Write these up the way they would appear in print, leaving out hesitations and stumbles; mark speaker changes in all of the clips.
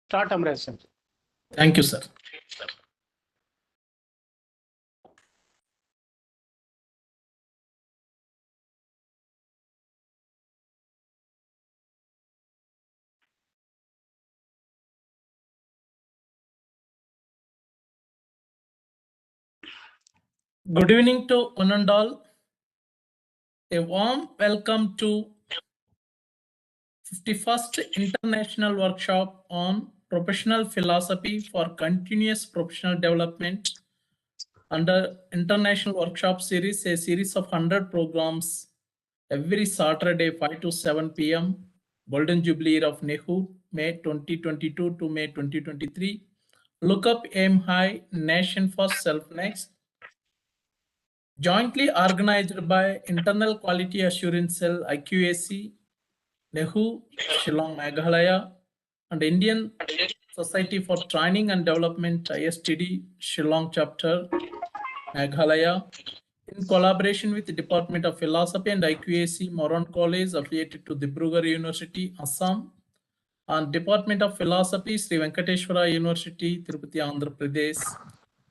Speaker 1: Start, Amraj sir.
Speaker 2: Thank you, sir. Good evening to one and all. A warm welcome to 51st International Workshop on Professional Philosophy for Continuous Professional Development under International Workshop Series, a series of 100 programs every Saturday 5 to 7 p.m. Golden Jubilee Year of NEHU, May 2022 to May 2023. Look up, aim high, nation first, self next. Jointly organized by Internal Quality Assurance Cell IQAC, NEHU, Shillong, Meghalaya, and Indian Society for Training and Development ISTD, Shillong chapter, Meghalaya, in collaboration with the Department of Philosophy and IQAC, MORAN College affiliated to Dibrugarh University, Assam, and Department of Philosophy, Sri Venkateswara University, Tirupati, Andhra Pradesh.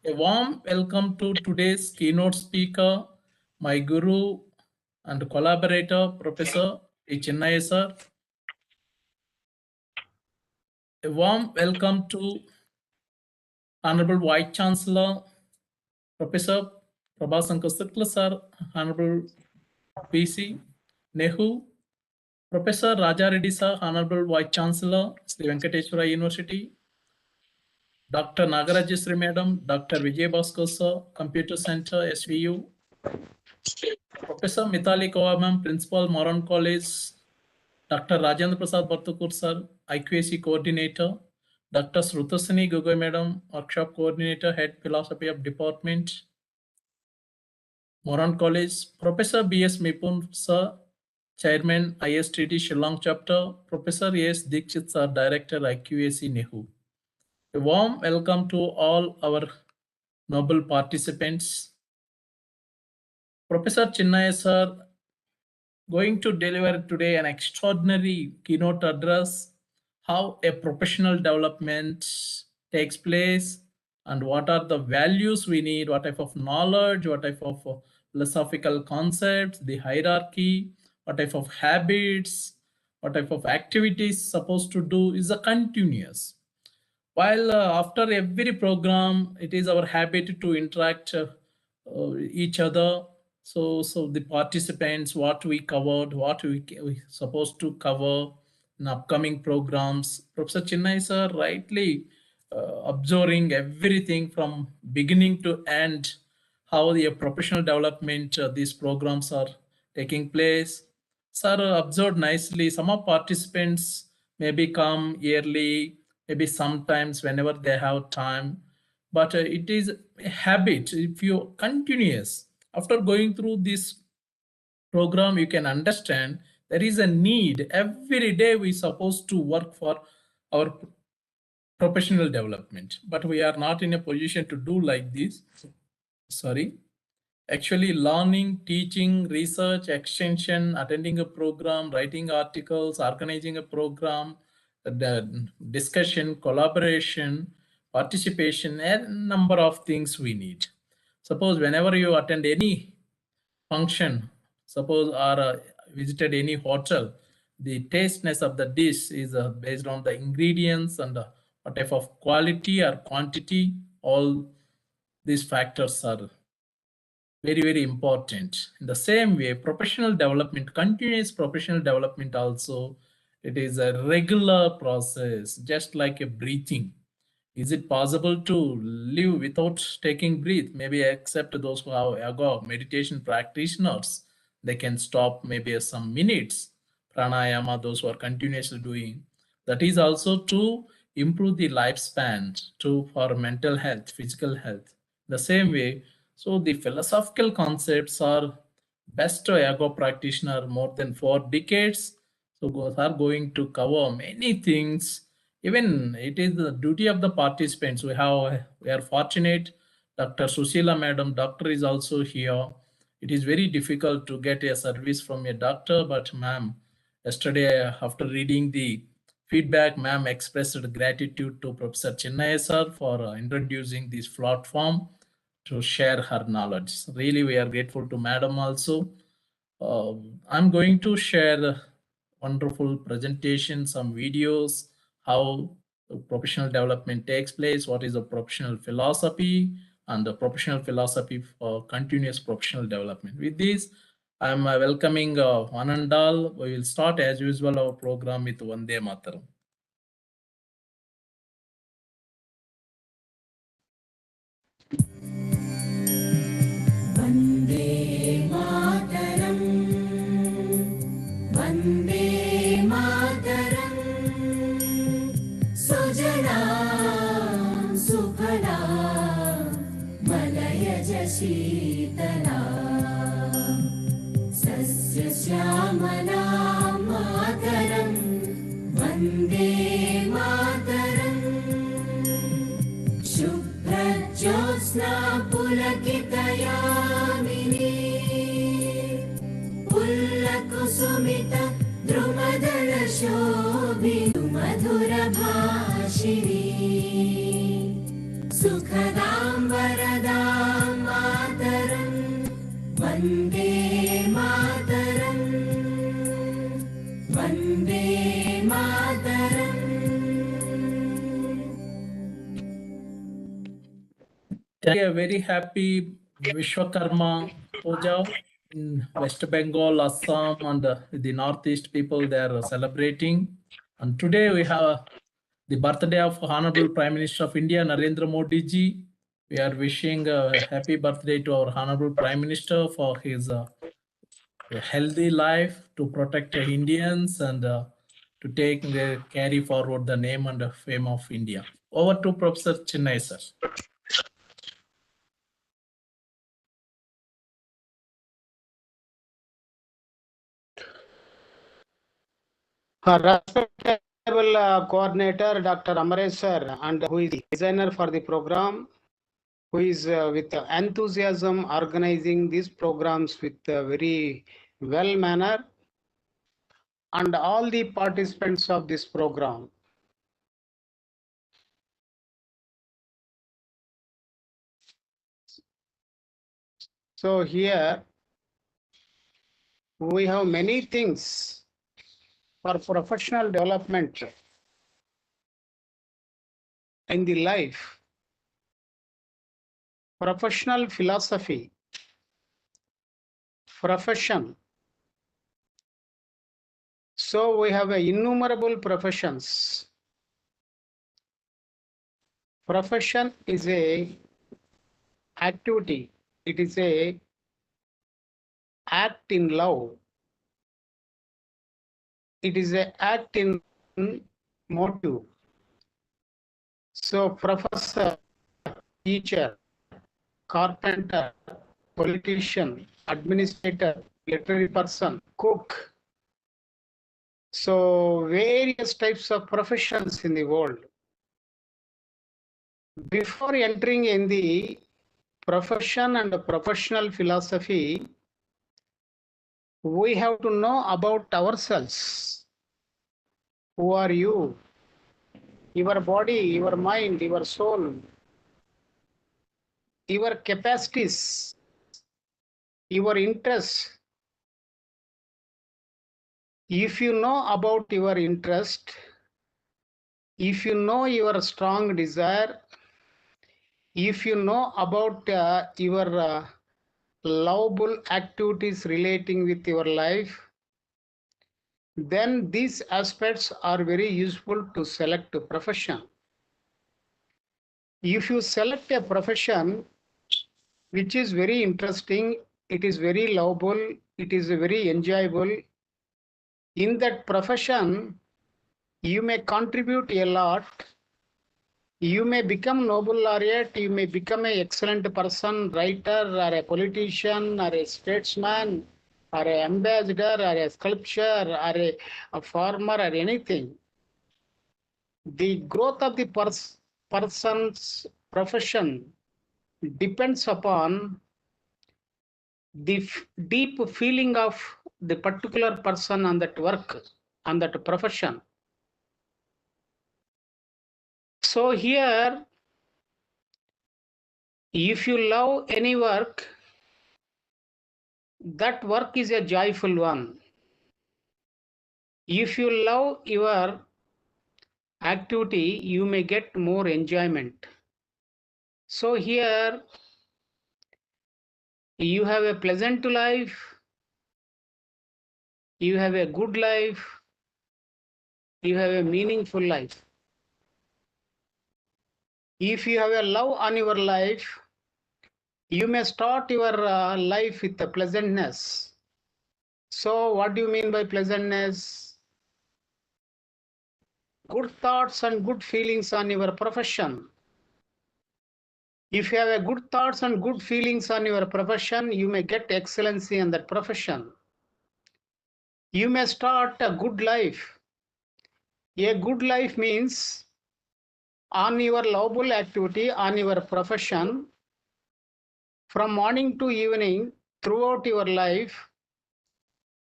Speaker 2: A warm welcome to today's keynote speaker, my guru and collaborator, Professor Chinnaya sir. A warm welcome to Honorable Vice Chancellor, Professor Prabhasankar Shukla sir, Honorable PC, NEHU, Professor Raja Reddy sir, Honorable Vice Chancellor, Sri Venkateswara University, Dr. Nagarajasri Madam, Dr. Vijay Bhaskar sir, Computer Center, SVU, Professor Mithali Kaur ma'am, Principal, Moran College, Dr. Rajendra Prasad Bartukur sir, IQAC Coordinator, Dr. Srutasini Gugoi Madam, Workshop Coordinator, Head Philosophy of Department, Moran College, Professor B.S. Mipun sir, Chairman, ISTD Shillong Chapter, Professor A.S. Dikshit sir, Director, IQAC NEHU. A warm welcome to all our noble participants. Professor Chinnaya sir going to deliver today an extraordinary keynote address, how a professional development takes place and what are the values we need, what type of knowledge, what type of philosophical concepts, the hierarchy, what type of habits, what type of activities supposed to do is a continuous. While after every program, it is our habit to interact each other. So the participants, what we covered, what we supposed to cover in upcoming programs. Professor Chinnai sir rightly observing everything from beginning to end, how the professional development these programs are taking place. Sir observed nicely. Some of participants maybe come yearly, maybe sometimes whenever they have time, but it is a habit. If you continuous after going through this program, you can understand there is a need. Every day we supposed to work for our professional development, but we are not in a position to do like this. Sorry. Actually, learning, teaching, research, extension, attending a program, writing articles, organizing a program, the discussion, collaboration, participation, a number of things we need. Suppose whenever you attend any function, suppose or visited any hotel, the tasteness of the dish is based on the ingredients and what type of quality or quantity. All these factors are very, very important. In the same way, professional development, continuous professional development also, it is a regular process, just like a breathing. Is it possible to live without taking breath? Maybe except those who have yoga meditation practitioners, they can stop maybe some minutes. Pranayama, those who are continuously doing. That is also to improve the lifespan for mental health, physical health. The same way, so the philosophical concepts are best yoga practitioner more than 4 decades. So those are going to cover many things. Even it is the duty of the participants. We are fortunate. Dr. Susila Madam, doctor is also here. It is very difficult to get a service from a doctor, but ma'am, yesterday after reading the feedback, ma'am expressed gratitude to Professor Chinnaya sir for introducing this platform to share her knowledge. Really, we are grateful to madam also. I'm going to share a wonderful presentation, some videos, how professional development takes place, what is the professional philosophy, and the professional philosophy for continuous professional development. With this, I'm welcoming one and all. We will start as usual our program with Vande Mataram.
Speaker 1: Vande Mataram, Vande Mataram, Sujala Sufala Malayaj Sheetala Sasya Shyamala Mataram, Vande Mataram, Shubhrajyosna Pulakitayamini Pullakusumita Drumadala Shobhinu Madhura Bhashini Sukhadam Varadam Mataram, Vande Mataram, Vande Mataram.
Speaker 2: A very happy Vishwakarma Puja in West Bengal, Assam, and the Northeast people they are celebrating. And today we have the birthday of Honorable Prime Minister of India, Narendra Modi ji. We are wishing a happy birthday to our Honorable Prime Minister for his healthy life, to protect Indians and to carry forward the name and fame of India. Over to Professor Chinnaya sir.
Speaker 3: Respectable coordinator Dr. Amaresh sir, and who is the designer for the program, who is with enthusiasm organizing these programs with very well manner, and all the participants of this program. So here we have many things for professional development in the life. Professional philosophy, profession. So we have innumerable professions. Profession is a activity. It is a act in love. It is a act in motive. So professor, teacher, carpenter, politician, administrator, literary person, cook. So various types of professions in the world. Before entering in the profession and professional philosophy, we have to know about ourselves. Who are you? Your body, your mind, your soul, your capacities, your interests. If you know about your interest, if you know your strong desire, if you know about your lovable activities relating with your life, then these aspects are very useful to select a profession. If you select a profession which is very interesting, it is very lovable, it is very enjoyable, in that profession, you may contribute a lot. You may become Nobel laureate, you may become an excellent person, writer, or a politician, or a statesman, or an ambassador, or a sculptor, or a farmer, or anything. The growth of the person's profession depends upon the deep feeling of the particular person on that work, on that profession. So here, if you love any work, that work is a joyful one. If you love your activity, you may get more enjoyment. So here, you have a pleasant life, you have a good life, you have a meaningful life. If you have a love on your life, you may start your life with a pleasantness. So what do you mean by pleasantness? Good thoughts and good feelings on your profession. If you have a good thoughts and good feelings on your profession, you may get excellency in that profession. You may start a good life. A good life means on your lovable activity, on your profession, from morning to evening, throughout your life,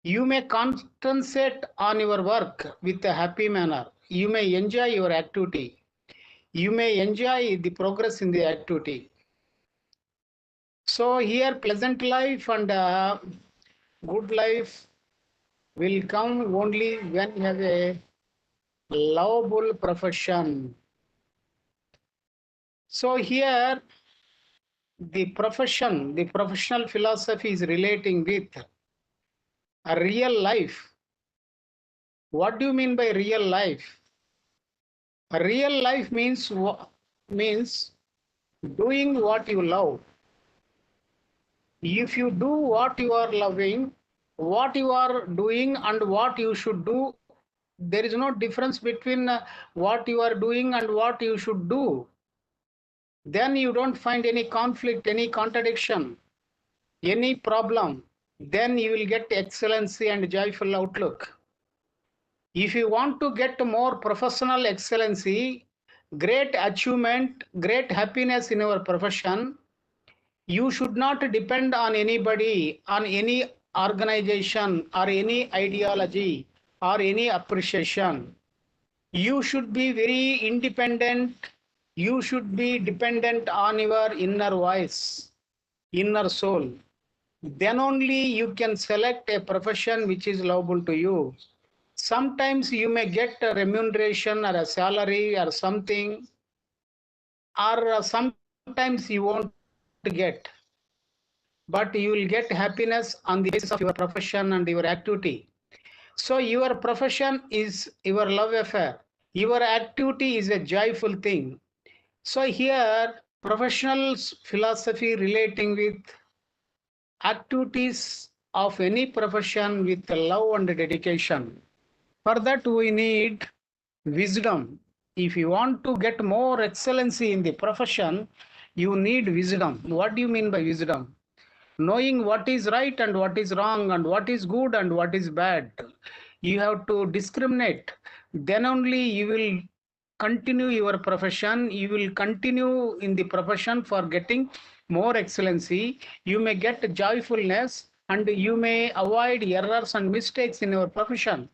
Speaker 3: you may concentrate on your work with a happy manner. You may enjoy your activity. You may enjoy the progress in the activity. So here pleasant life and good life will come only when you have a lovable profession. So here the professional philosophy is relating with a real life. What do you mean by real life? A real life means doing what you love. If you do what you are loving, what you are doing and what you should do, there is no difference between what you are doing and what you should do. Then you don't find any conflict, any contradiction, any problem. Then you will get excellency and joyful outlook. If you want to get more professional excellency, great achievement, great happiness in your profession, you should not depend on anybody, on any organization or any ideology or any appreciation. You should be very independent. You should be dependent on your inner voice, inner soul. Then only you can select a profession which is lovable to you. Sometimes you may get a remuneration or a salary or something, or sometimes you won't get. But you will get happiness on the basis of your profession and your activity. So your profession is your love affair. Your activity is a joyful thing. So here, professional philosophy relating with activities of any profession with love and dedication. For that, we need wisdom. If you want to get more excellency in the profession, you need wisdom. What do you mean by wisdom? Knowing what is right and what is wrong and what is good and what is bad. You have to discriminate. Then only you will continue your profession. You will continue in the profession for getting more excellency. You may get joyfulness and you may avoid errors and mistakes in your profession.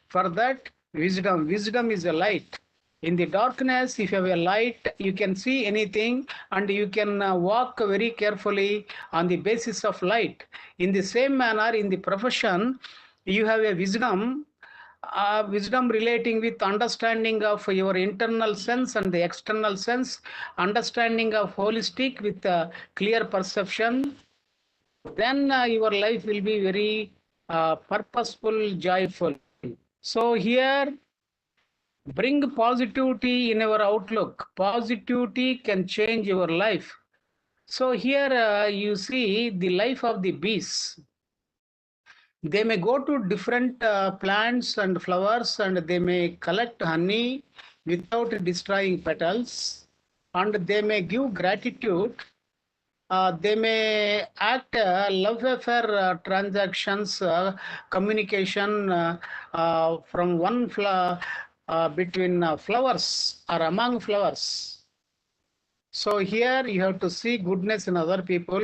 Speaker 3: For that, wisdom. Wisdom is a light. In the darkness, if you have a light, you can see anything and you can walk very carefully on the basis of light. In the same manner, in the profession, you have a wisdom, wisdom relating with understanding of your internal sense and the external sense, understanding of holistic with clear perception. Then your life will be very purposeful, joyful. So here, bring positivity in our outlook. Positivity can change your life. So here you see the life of the bees. They may go to different plants and flowers and they may collect honey without destroying petals, and they may give gratitude. They may act love affair transactions, communication from one between flowers or among flowers. So here you have to see goodness in other people.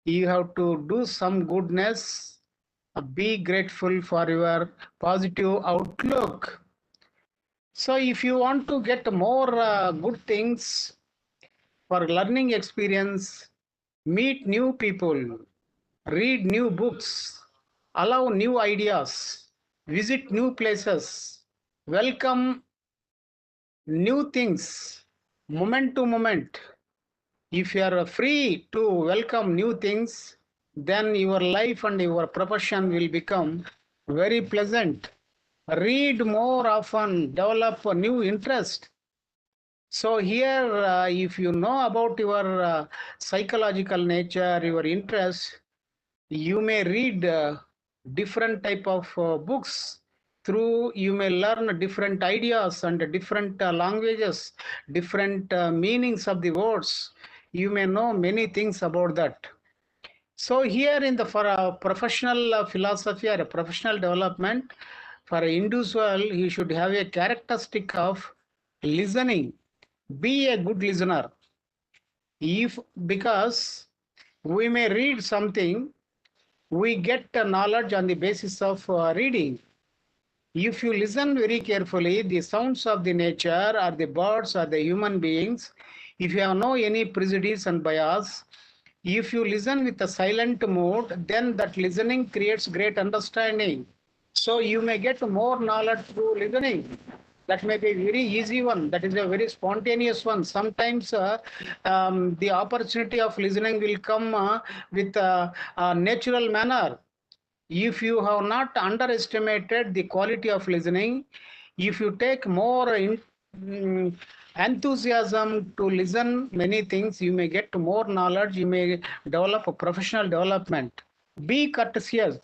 Speaker 3: You have to do some goodness. Be grateful for your positive outlook. So if you want to get more good things for learning experience, meet new people, read new books, allow new ideas, visit new places, welcome new things, moment to moment. If you are free to welcome new things, then your life and your profession will become very pleasant. Read more often, develop a new interest. So here, if you know about your psychological nature, your interest, you may read different type of books. Through you may learn different ideas and different languages, different meanings of the words. You may know many things about that. So here in the for a professional philosophy or a professional development, for an individual, he should have a characteristic of listening. Be a good listener. If because we may read something, we get knowledge on the basis of reading. If you listen very carefully, the sounds of the nature or the birds or the human beings, if you have no any prejudice and bias, if you listen with a silent mode, then that listening creates great understanding. So you may get more knowledge through listening. That may be a very easy one. That is a very spontaneous one. Sometimes the opportunity of listening will come with a natural manner. If you have not underestimated the quality of listening, if you take more enthusiasm to listen many things, you may get more knowledge, you may develop a professional development. Be courteous,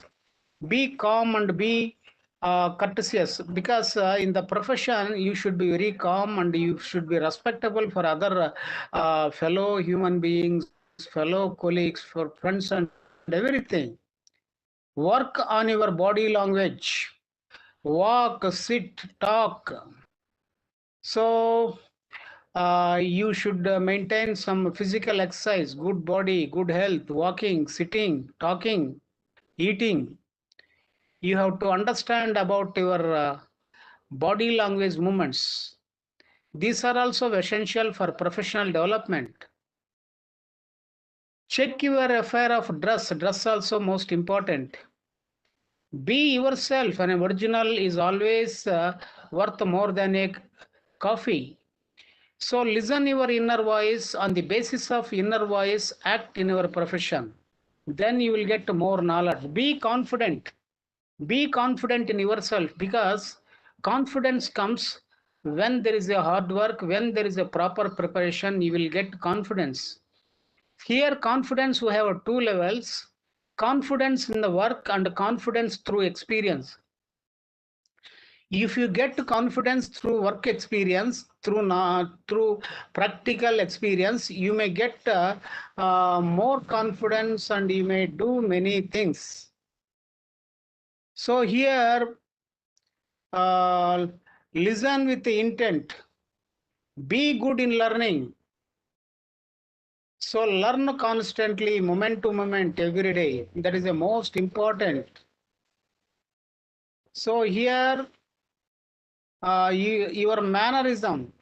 Speaker 3: be calm and be courteous, because in the profession you should be very calm and you should be respectable for other fellow human beings, fellow colleagues, for friends and everything. Work on your body language. Walk, sit, talk. So you should maintain some physical exercise, good body, good health, walking, sitting, talking, eating. You have to understand about your body language movements. These are also essential for professional development. Check your affair of dress. Dress also most important. Be yourself. An original is always worth more than a coffee. So listen your inner voice. On the basis of inner voice, act in your profession. Then you will get more knowledge. Be confident. Be confident in yourself, because confidence comes when there is a hard work, when there is a proper preparation, you will get confidence. Here, confidence, we have two levels: confidence in the work and confidence through experience. If you get confidence through work experience, through practical experience, you may get more confidence and you may do many things. So here, listen with the intent. Be good in learning. So learn constantly, moment to moment, every day. That is the most important. So here, your mannerism,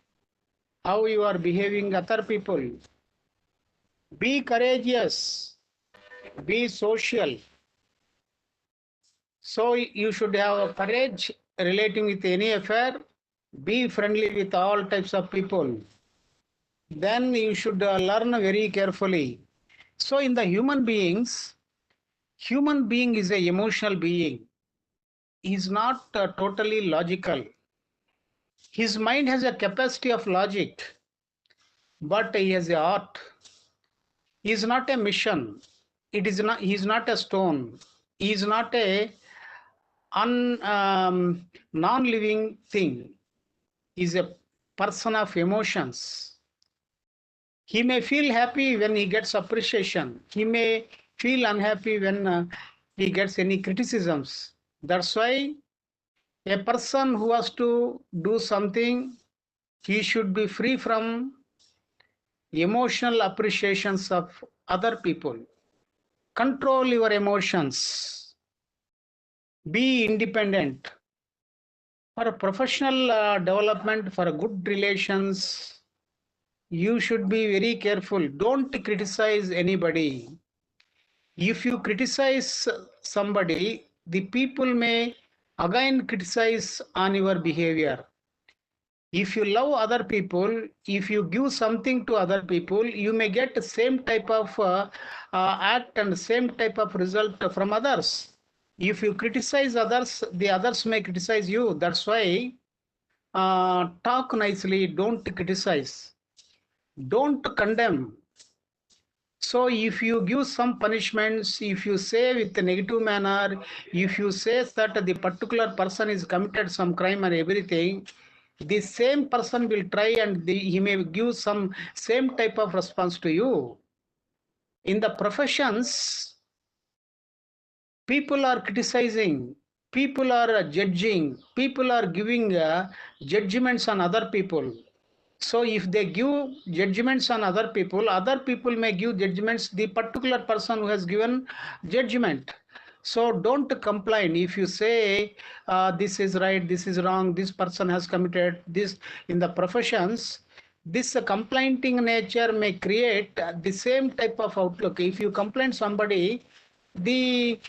Speaker 3: how you are behaving other people. Be courageous. Be social. So you should have courage relating with any affair. Be friendly with all types of people. Then you should learn very carefully. So in the human beings, human being is a emotional being. He is not totally logical. His mind has a capacity of logic, but he has a art. He is not a mission. It is not. He is not a stone. He is not a non-living thing. He is a person of emotions. He may feel happy when he gets appreciation. He may feel unhappy when he gets any criticisms. That's why a person who has to do something, he should be free from emotional appreciations of other people. Control your emotions. Be independent. For a professional development, for a good relations, you should be very careful. Don't criticize anybody. If you criticize somebody, the people may again criticize on your behavior. If you love other people, if you give something to other people, you may get the same type of act and same type of result from others. If you criticize others, the others may criticize you. That's why talk nicely, don't criticize, don't condemn. So if you give some punishments, if you say with a negative manner, if you say that the particular person is committed some crime and everything, the same person will try and he may give some same type of response to you. In the professions, people are criticizing, people are judging, people are giving judgments on other people. So if they give judgments on other people may give judgments the particular person who has given judgment. So don't complain. If you say this is right, this is wrong, this person has committed this in the professions, this complaining nature may create the same type of outlook. If you complain somebody, the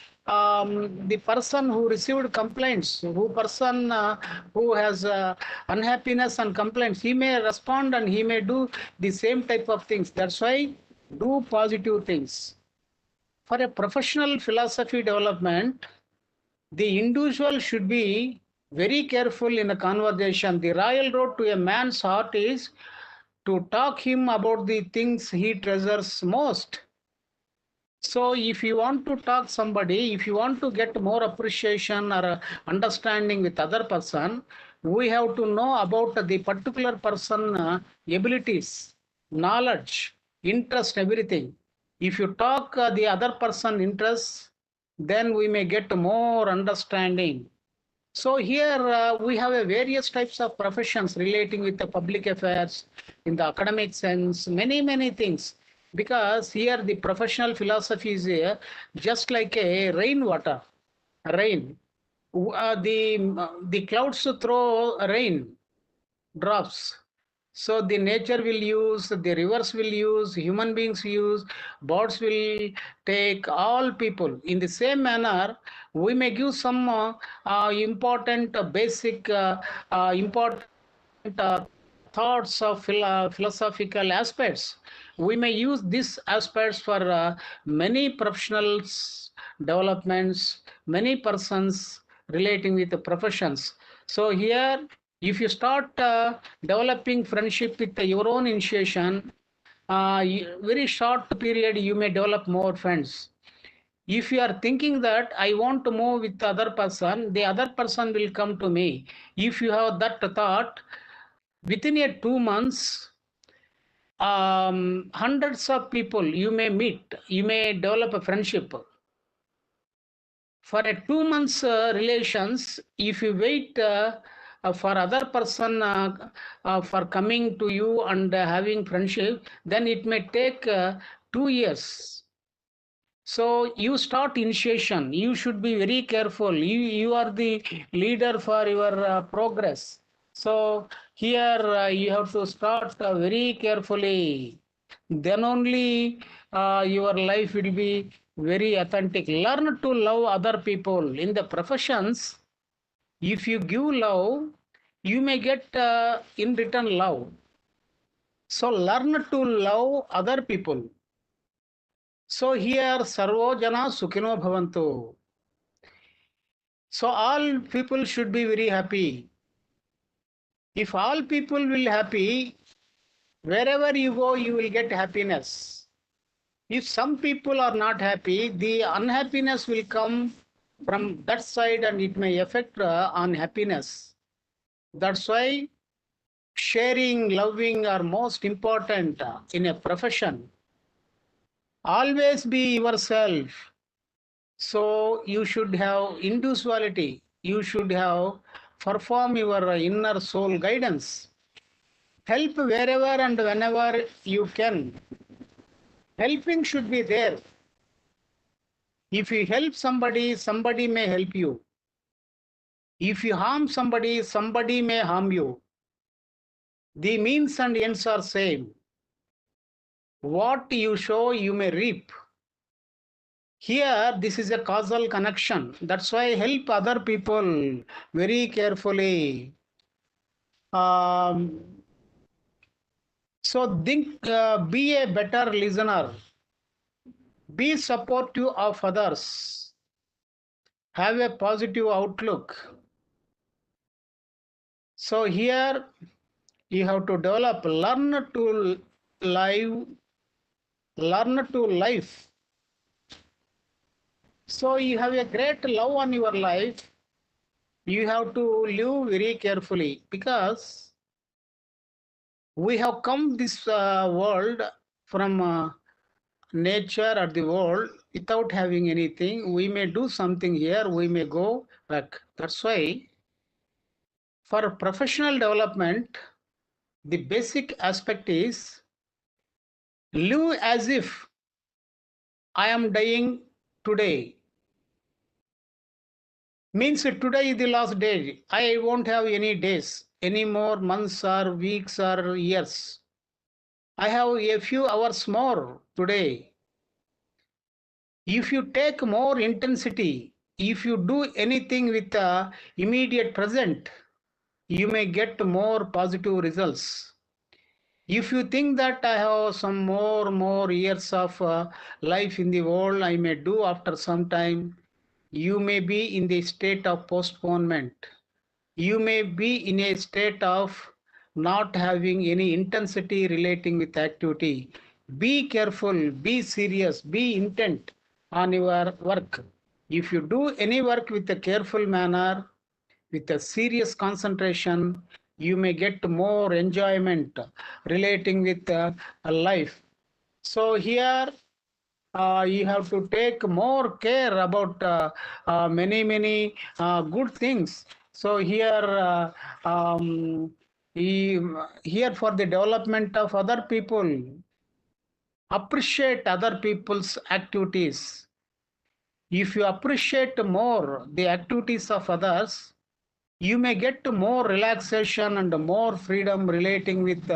Speaker 3: person who received complaints, who has unhappiness and complaints, he may respond and he may do the same type of things. That's why do positive things. For a professional philosophy development, the individual should be very careful in a conversation. The royal road to a man's heart is to talk him about the things he treasures most. So if you want to talk somebody, if you want to get more appreciation or understanding with other person, we have to know about the particular person abilities, knowledge, interest, everything. If you talk the other person interests, then we may get more understanding. So here we have a various types of professions relating with the public affairs in the academic sense, many things. Because here the professional philosophy is just like a rainwater, rain. The clouds throw rain drops. So the nature will use, the rivers will use, human beings use, birds will take, all people. In the same manner, we may give some important basic important thoughts of philosophical aspects. We may use these aspects for many professionals developments, many persons relating with the professions. So here, if you start developing friendship with your own initiation, very short period you may develop more friends. If you are thinking that I want to move with the other person will come to me. If you have that thought, within a 2 months, hundreds of people you may meet, you may develop a friendship. For a 2 months relations, if you wait for other person for coming to you and having friendship, then it may take 2 years. So you start initiation. You should be very careful. You are the leader for your progress. So here you have to start very carefully. Then only your life will be very authentic. Learn to love other people. In the professions, if you give love, you may get in return love. So learn to love other people. So here, Sarvo Jana Sukhino Bhavantu. So all people should be very happy. If all people will happy, wherever you go, you will get happiness. If some people are not happy, the unhappiness will come from that side and it may affect on happiness. That's why sharing, loving are most important in a profession. Always be yourself. So you should have individuality. You should have perform your inner soul guidance. Help wherever and whenever you can. Helping should be there. If you help somebody, somebody may help you. If you harm somebody, somebody may harm you. The means and ends are same. What you sow, you may reap. Here, this is a causal connection. That's why help other people very carefully. Um, so think, be a better listener. Be supportive of others. Have a positive outlook. So here you have to develop, learn to live, learn to life. So you have a great love on your life. You have to live very carefully because we have come this world from nature or the world without having anything. We may do something here, we may go back. That's why for professional development, the basic aspect is live as if I am dying today. Means today is the last day. I won't have any days, any more months or weeks or years. I have a few hours more today. If you take more intensity, if you do anything with the immediate present, you may get more positive results. If you think that I have some more years of life in the world, I may do after some time, you may be in the state of postponement. You may be in a state of not having any intensity relating with activity. Be careful, be serious, be intent on your work. If you do any work with a careful manner, with a serious concentration, you may get more enjoyment relating with life. So here you have to take more care about many good things. So here, here for the development of other people, appreciate other people's activities. If you appreciate more the activities of others, you may get more relaxation and more freedom relating with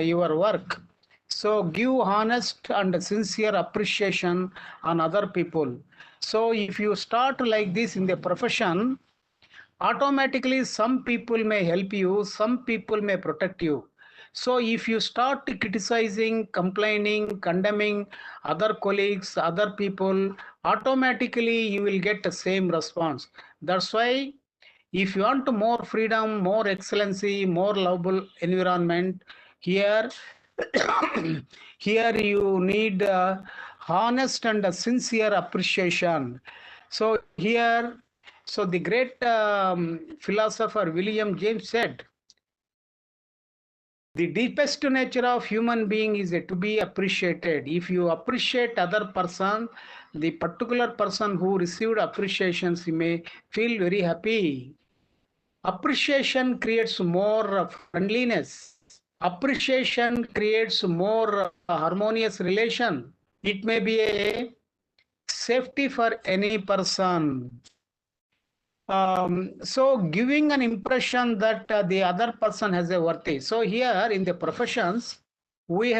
Speaker 3: your work. So give honest and sincere appreciation on other people. So if you start like this in the profession, automatically some people may help you, some people may protect you. So if you start criticizing, complaining, condemning other colleagues, other people, automatically you will get the same response. That's why if you want more freedom, more excellency, more lovable environment, here, here you need honest and sincere appreciation. So here, so the great philosopher William James said, the deepest nature of human being is to be appreciated. If you appreciate other person, the particular person who received appreciations, he may feel very happy. Appreciation creates more friendliness. Appreciation creates more harmonious relation. It may be a safety for any person. So giving an impression that the other person has a worthy. So here in the professions, we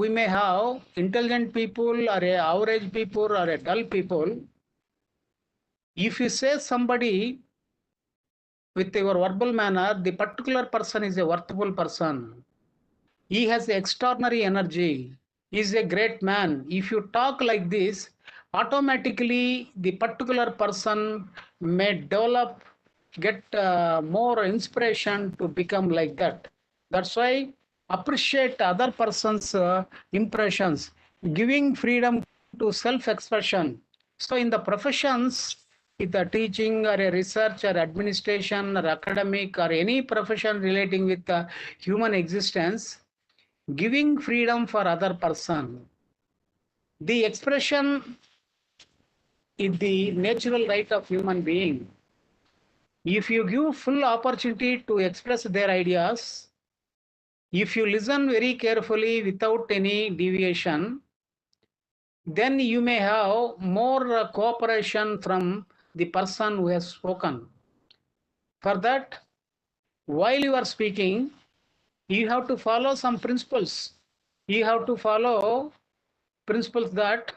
Speaker 3: may have intelligent people or a average people or a dull people. If you say somebody with your verbal manner, the particular person is a worthwhile person. He has extraordinary energy. He is a great man. If you talk like this, automatically the particular person may develop, get more inspiration to become like that. That's why appreciate other person's impressions, giving freedom to self-expression. So in the professions, with the teaching or a research or administration or academic or any profession relating with the human existence, giving freedom for other person. The expression is the natural right of human being. If you give full opportunity to express their ideas, if you listen very carefully without any deviation, then you may have more cooperation from the person who has spoken. For that, while you are speaking, you have to follow some principles. You have to follow principles that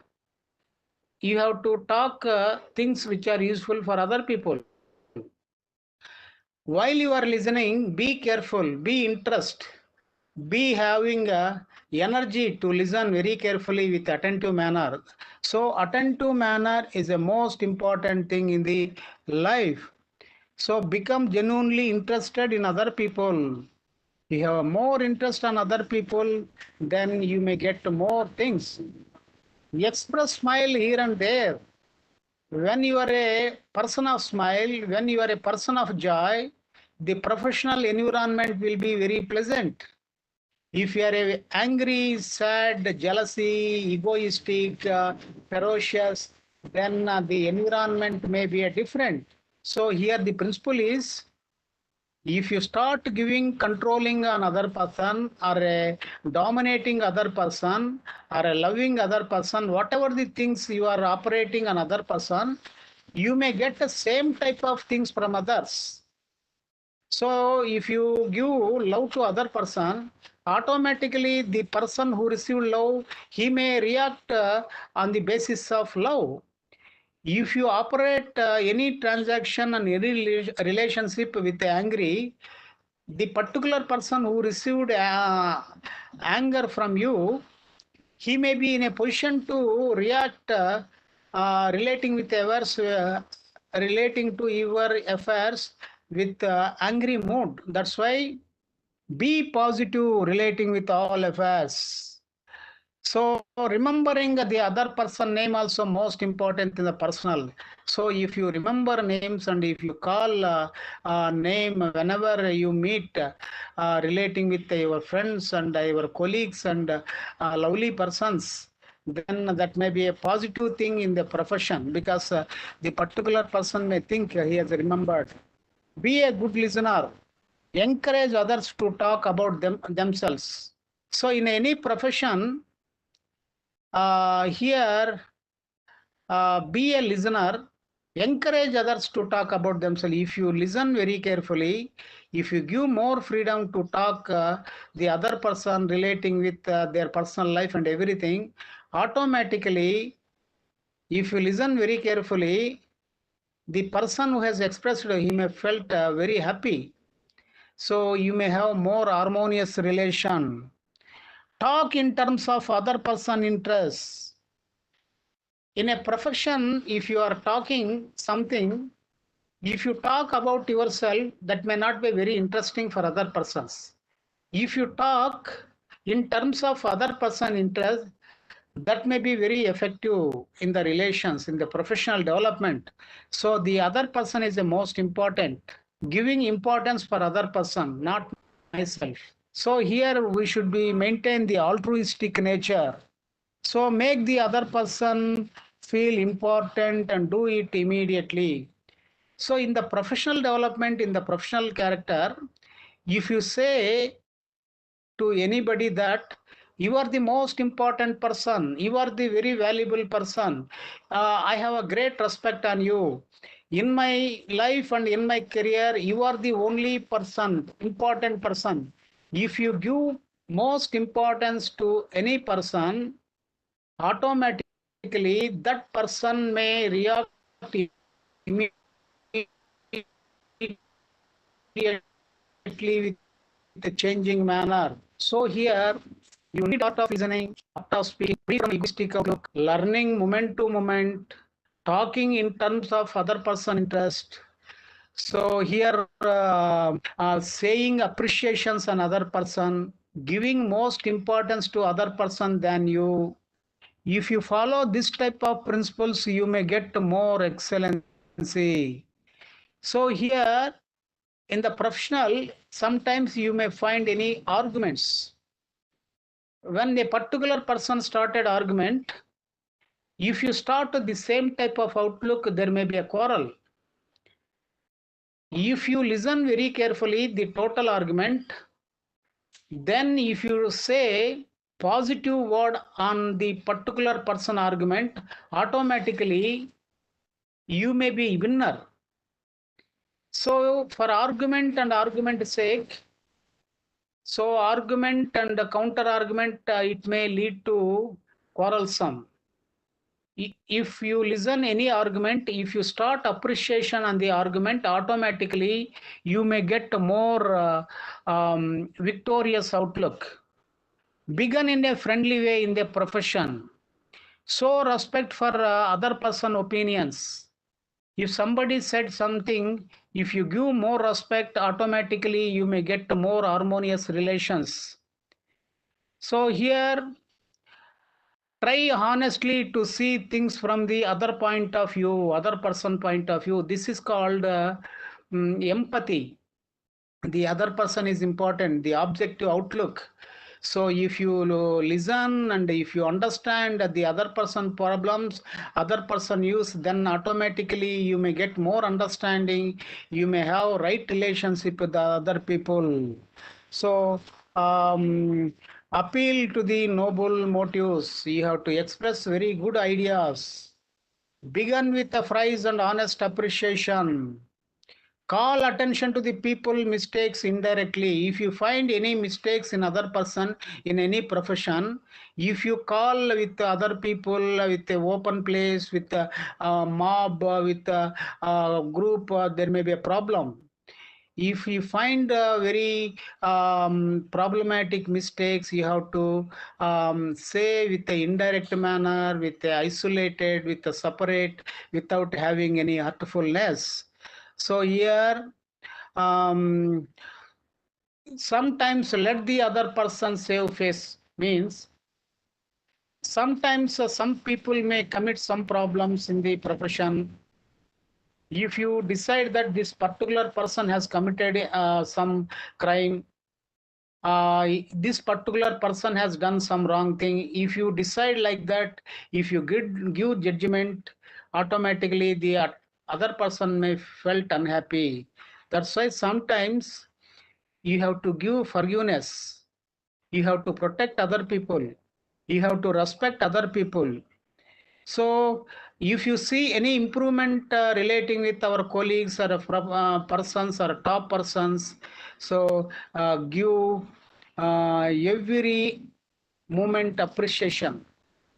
Speaker 3: you have to talk things which are useful for other people. While you are listening, be careful, be interest, be having energy to listen very carefully with attentive manner. So attentive manner is the most important thing in the life. So become genuinely interested in other people. You have more interest on other people, then you may get more things. Express smile here and there. When you are a person of smile, when you are a person of joy, the professional environment will be very pleasant. If you are a angry, sad, jealousy, egoistic, ferocious, then the environment may be a different. So here the principle is, if you start giving controlling another person or dominating other person or loving other person, whatever the things you are operating on other person, you may get the same type of things from others. So if you give love to other person, automatically the person who received love, he may react on the basis of love. If you operate any transaction and any relationship with angry, the particular person who received anger from you, he may be in a position to react relating with relating to your affairs with angry mood. That's why be positive relating with all affairs. So remembering the other person name also most important in the personal. So if you remember names and if you call name whenever you meet relating with your friends and your colleagues and lovely persons, then that may be a positive thing in the profession, because the particular person may think he has remembered. Be a good listener. Encourage others to talk about themselves. So in any profession, here be a listener, encourage others to talk about themselves. If you listen very carefully, if you give more freedom to talk the other person relating with their personal life and everything, automatically, if you listen very carefully, the person who has expressed, he may felt very happy. So you may have more harmonious relation. Talk in terms of other person interests. In a profession, if you are talking something, if you talk about yourself, that may not be very interesting for other persons. If you talk in terms of other person interest, that may be very effective in the relations, in the professional development. So the other person is the most important. Giving importance for other person, not myself. So here we should be maintain the altruistic nature. So make the other person feel important and do it immediately. So in the professional development, in the professional character, if you say to anybody that you are the most important person, you are the very valuable person, I have a great respect on you. In my life and in my career, you are the only person, important person. If you give most importance to any person, automatically that person may react immediately with a changing manner. So here you need art of listening, art of speaking, free from egoistic outlook, learning moment to moment, talking in terms of other person interest. So here saying appreciations on other person, giving most importance to other person than you. If you follow this type of principles, you may get more excellency. So here in the professional, sometimes you may find any arguments. When a particular person started argument, if you start with the same type of outlook, there may be a quarrel. If you listen very carefully the total argument, then if you say positive word on the particular person argument, automatically you may be winner. So for argument and argument's sake, so argument and counter argument, it may lead to quarrelsome. If you listen any argument, if you start appreciation on the argument, automatically you may get a more victorious outlook. Begin in a friendly way in the profession. Show respect for other person opinions. If somebody said something, if you give more respect, automatically you may get more harmonious relations. So here, try honestly to see things from the other point of view, other person point of view. This is called empathy. The other person is important, the objective outlook. So if you listen and if you understand the other person problems, other person use, then automatically you may get more understanding. You may have right relationship with the other people. So appeal to the noble motives. You have to express very good ideas. Begin with a phrase and honest appreciation. Call attention to the people mistakes indirectly. If you find any mistakes in other person in any profession, if you call with other people, with a open place, with a mob, with a group, there may be a problem. If you find very problematic mistakes, you have to say with the indirect manner, with the isolated, with the separate, without having any hurtfulness. So here, sometimes let the other person save face means sometimes some people may commit some problems in the profession. If you decide that this particular person has committed some crime, this particular person has done some wrong thing, if you decide like that, if you give judgment, automatically the other person may felt unhappy. That's why sometimes you have to give forgiveness. You have to protect other people. You have to respect other people. So if you see any improvement relating with our colleagues or persons or top persons, so give every moment appreciation,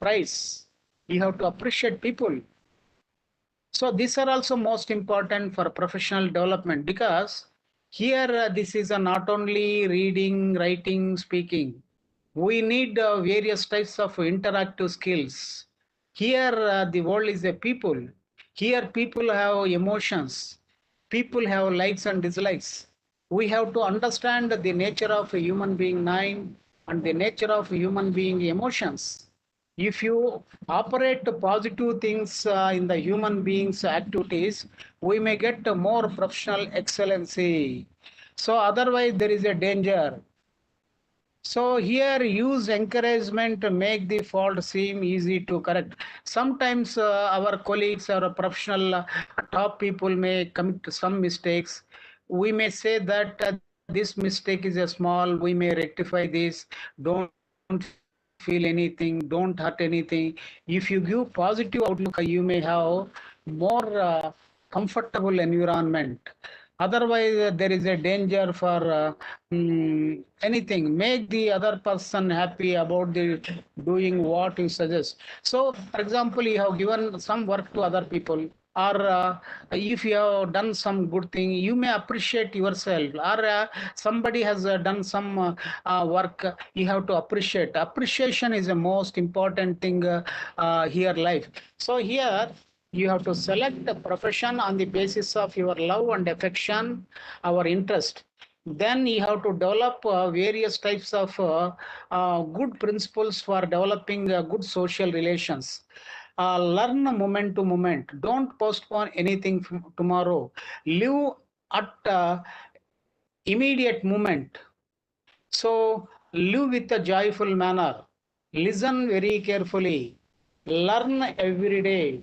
Speaker 3: price. You have to appreciate people. So these are also most important for professional development, because here this is not only reading, writing, speaking. We need various types of interactive skills. Here the world is a people. Here people have emotions. People have likes and dislikes. We have to understand the nature of a human being mind and the nature of human being emotions. If you operate positive things in the human beings activities, we may get more professional excellency. So otherwise there is a danger. So here use encouragement to make the fault seem easy to correct. Sometimes our colleagues or professional top people may commit some mistakes. We may say that this mistake is a small, we may rectify this. Don't feel anything, don't hurt anything. If you give positive outlook, you may have more comfortable environment. Otherwise, there is a danger for anything. Make the other person happy about the doing what you suggest. So, for example, you have given some work to other people, or if you have done some good thing, you may appreciate yourself, or somebody has done some work, you have to appreciate. Appreciation is the most important thing here life. So here you have to select a profession on the basis of your love and affection, our interest. Then you have to develop various types of good principles for developing good social relations. Learn moment to moment. Don't postpone anything tomorrow. Live at immediate moment. So live with a joyful manner. Listen very carefully. Learn every day.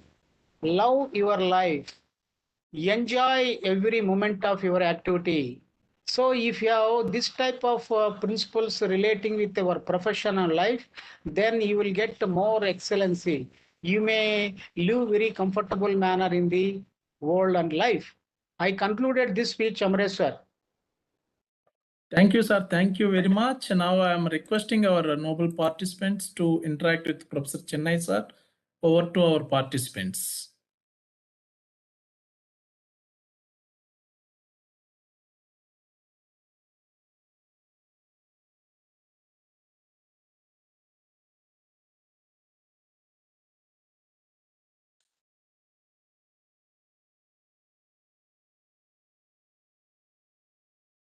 Speaker 3: Love your life. Enjoy every moment of your activity. So if you have this type of principles relating with your professional life, then you will get more excellency. You may live very comfortable manner in the world and life. I concluded this speech, Amresh sir.
Speaker 2: Thank you, sir. Thank you very much. Now I am requesting our noble participants to interact with Professor Chennai, sir. Over to our participants.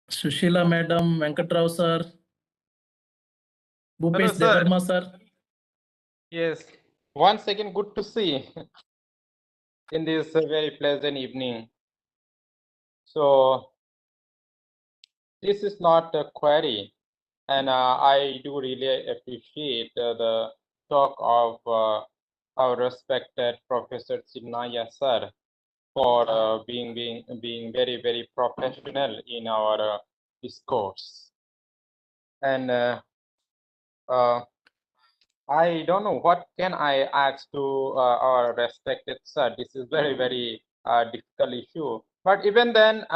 Speaker 2: Sushila Madam, Venkatrao sir, Bhupesh
Speaker 4: sir.
Speaker 2: Debarma sir.
Speaker 4: Yes, once again, good to see in this very pleasant evening. So, this is not a query, and I do really appreciate the talk of our respected Professor Chinnaya sir for being very, very professional in our discourse. And I don't know what can I ask to our respected sir. This is very, very difficult issue. But even then,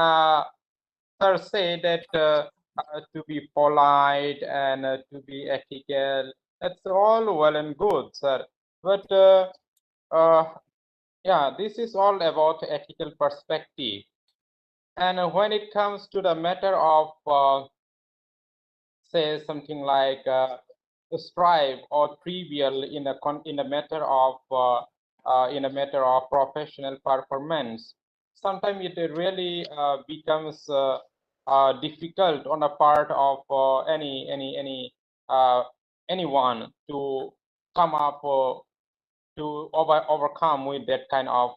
Speaker 4: sir say that to be polite and to be ethical, that's all well and good, sir. But yeah, this is all about ethical perspective. And when it comes to the matter of say something like strive or trivial in a matter of professional performance, sometimes it really becomes difficult on the part of anyone to come up to overcome with that kind of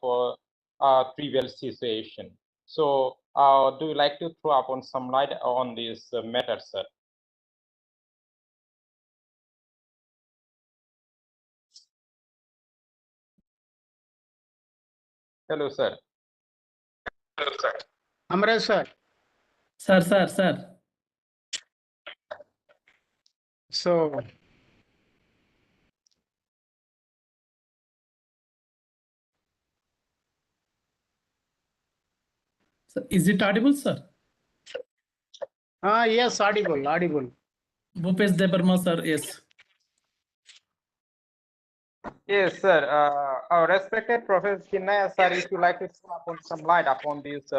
Speaker 4: trivial situation. So do you like to throw up on some light on this matter, sir? Hello, sir. Hello, sir.
Speaker 3: Amresh sir.
Speaker 2: Sir.
Speaker 3: So,
Speaker 2: Is it audible, sir?
Speaker 3: yes, audible.
Speaker 2: Bhupesh Debarma sir, yes.
Speaker 4: Yes, sir. Our respected Professor Chinnaya, sir, if you like to throw upon some light upon this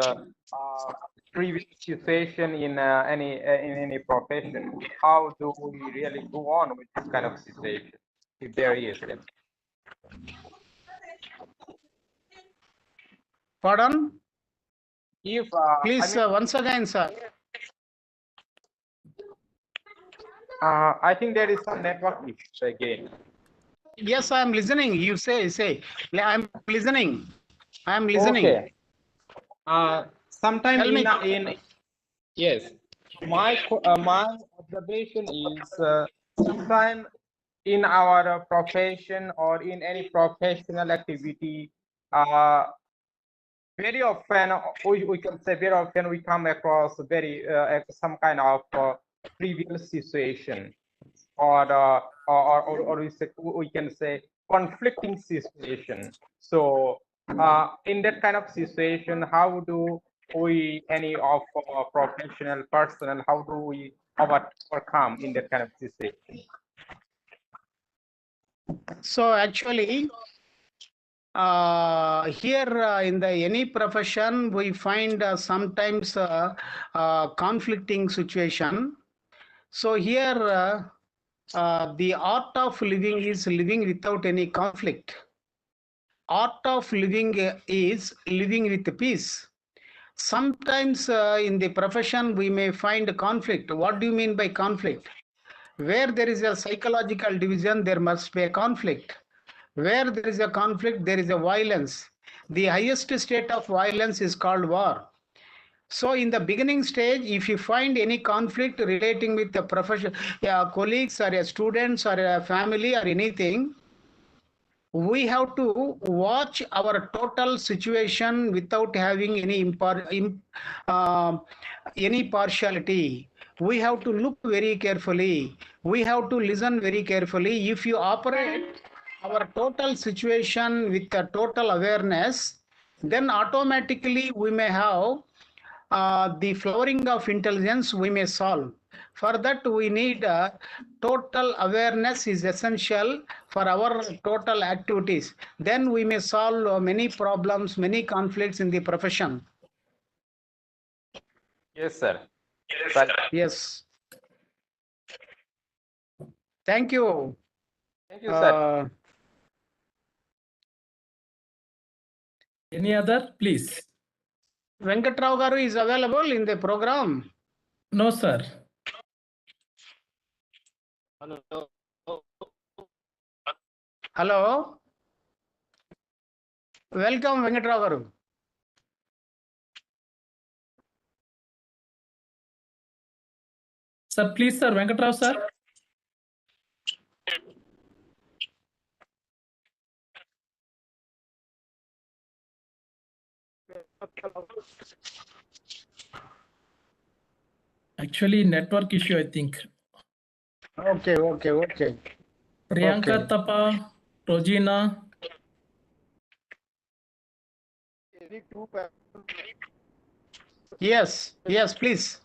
Speaker 4: previous situation in any profession, how do we really go on with this kind of situation, if there is?
Speaker 3: Pardon?
Speaker 4: If
Speaker 3: Please, once again, sir.
Speaker 4: I think there is some network issue again.
Speaker 3: Yes, I am listening. You say. I am listening.
Speaker 4: Okay. Sometime
Speaker 3: Tell me.
Speaker 4: yes, my observation is sometime in our profession or in any professional activity, very often we can say very often we come across some kind of trivial situation or we can say conflicting situation. So in that kind of situation, how do we, any of professional personnel, how do we overcome in that kind of situation?
Speaker 3: So actually, here in any profession, we find sometimes conflicting situation. So here, the art of living is living without any conflict. Art of living is living with peace. Sometimes in the profession, we may find conflict. What do you mean by conflict? Where there is a psychological division, there must be a conflict. Where there is a conflict, there is a violence. The highest state of violence is called war. So in the beginning stage, if you find any conflict relating with the profession, colleagues or students or a family or anything, we have to watch our total situation without having any partiality. We have to look very carefully. We have to listen very carefully. If you operate our total situation with a total awareness, then automatically we may have the flowering of intelligence we may solve. For that, we need total awareness is essential for our total activities. Then we may solve many problems, many conflicts in the profession.
Speaker 4: Yes, sir. Well,
Speaker 3: Yes. Thank you.
Speaker 4: thank you, sir.
Speaker 2: Any other, please?
Speaker 3: Venkatrao Garu is available in the program.
Speaker 2: No, sir.
Speaker 3: Hello. Welcome, Venkatrao Garu.
Speaker 2: Sir, please, sir. Venkatrao, sir. Actually, network issue, I think.
Speaker 3: Okay.
Speaker 2: Priyanka
Speaker 3: Okay.
Speaker 2: Tapa, Rogina.
Speaker 3: Yes, please.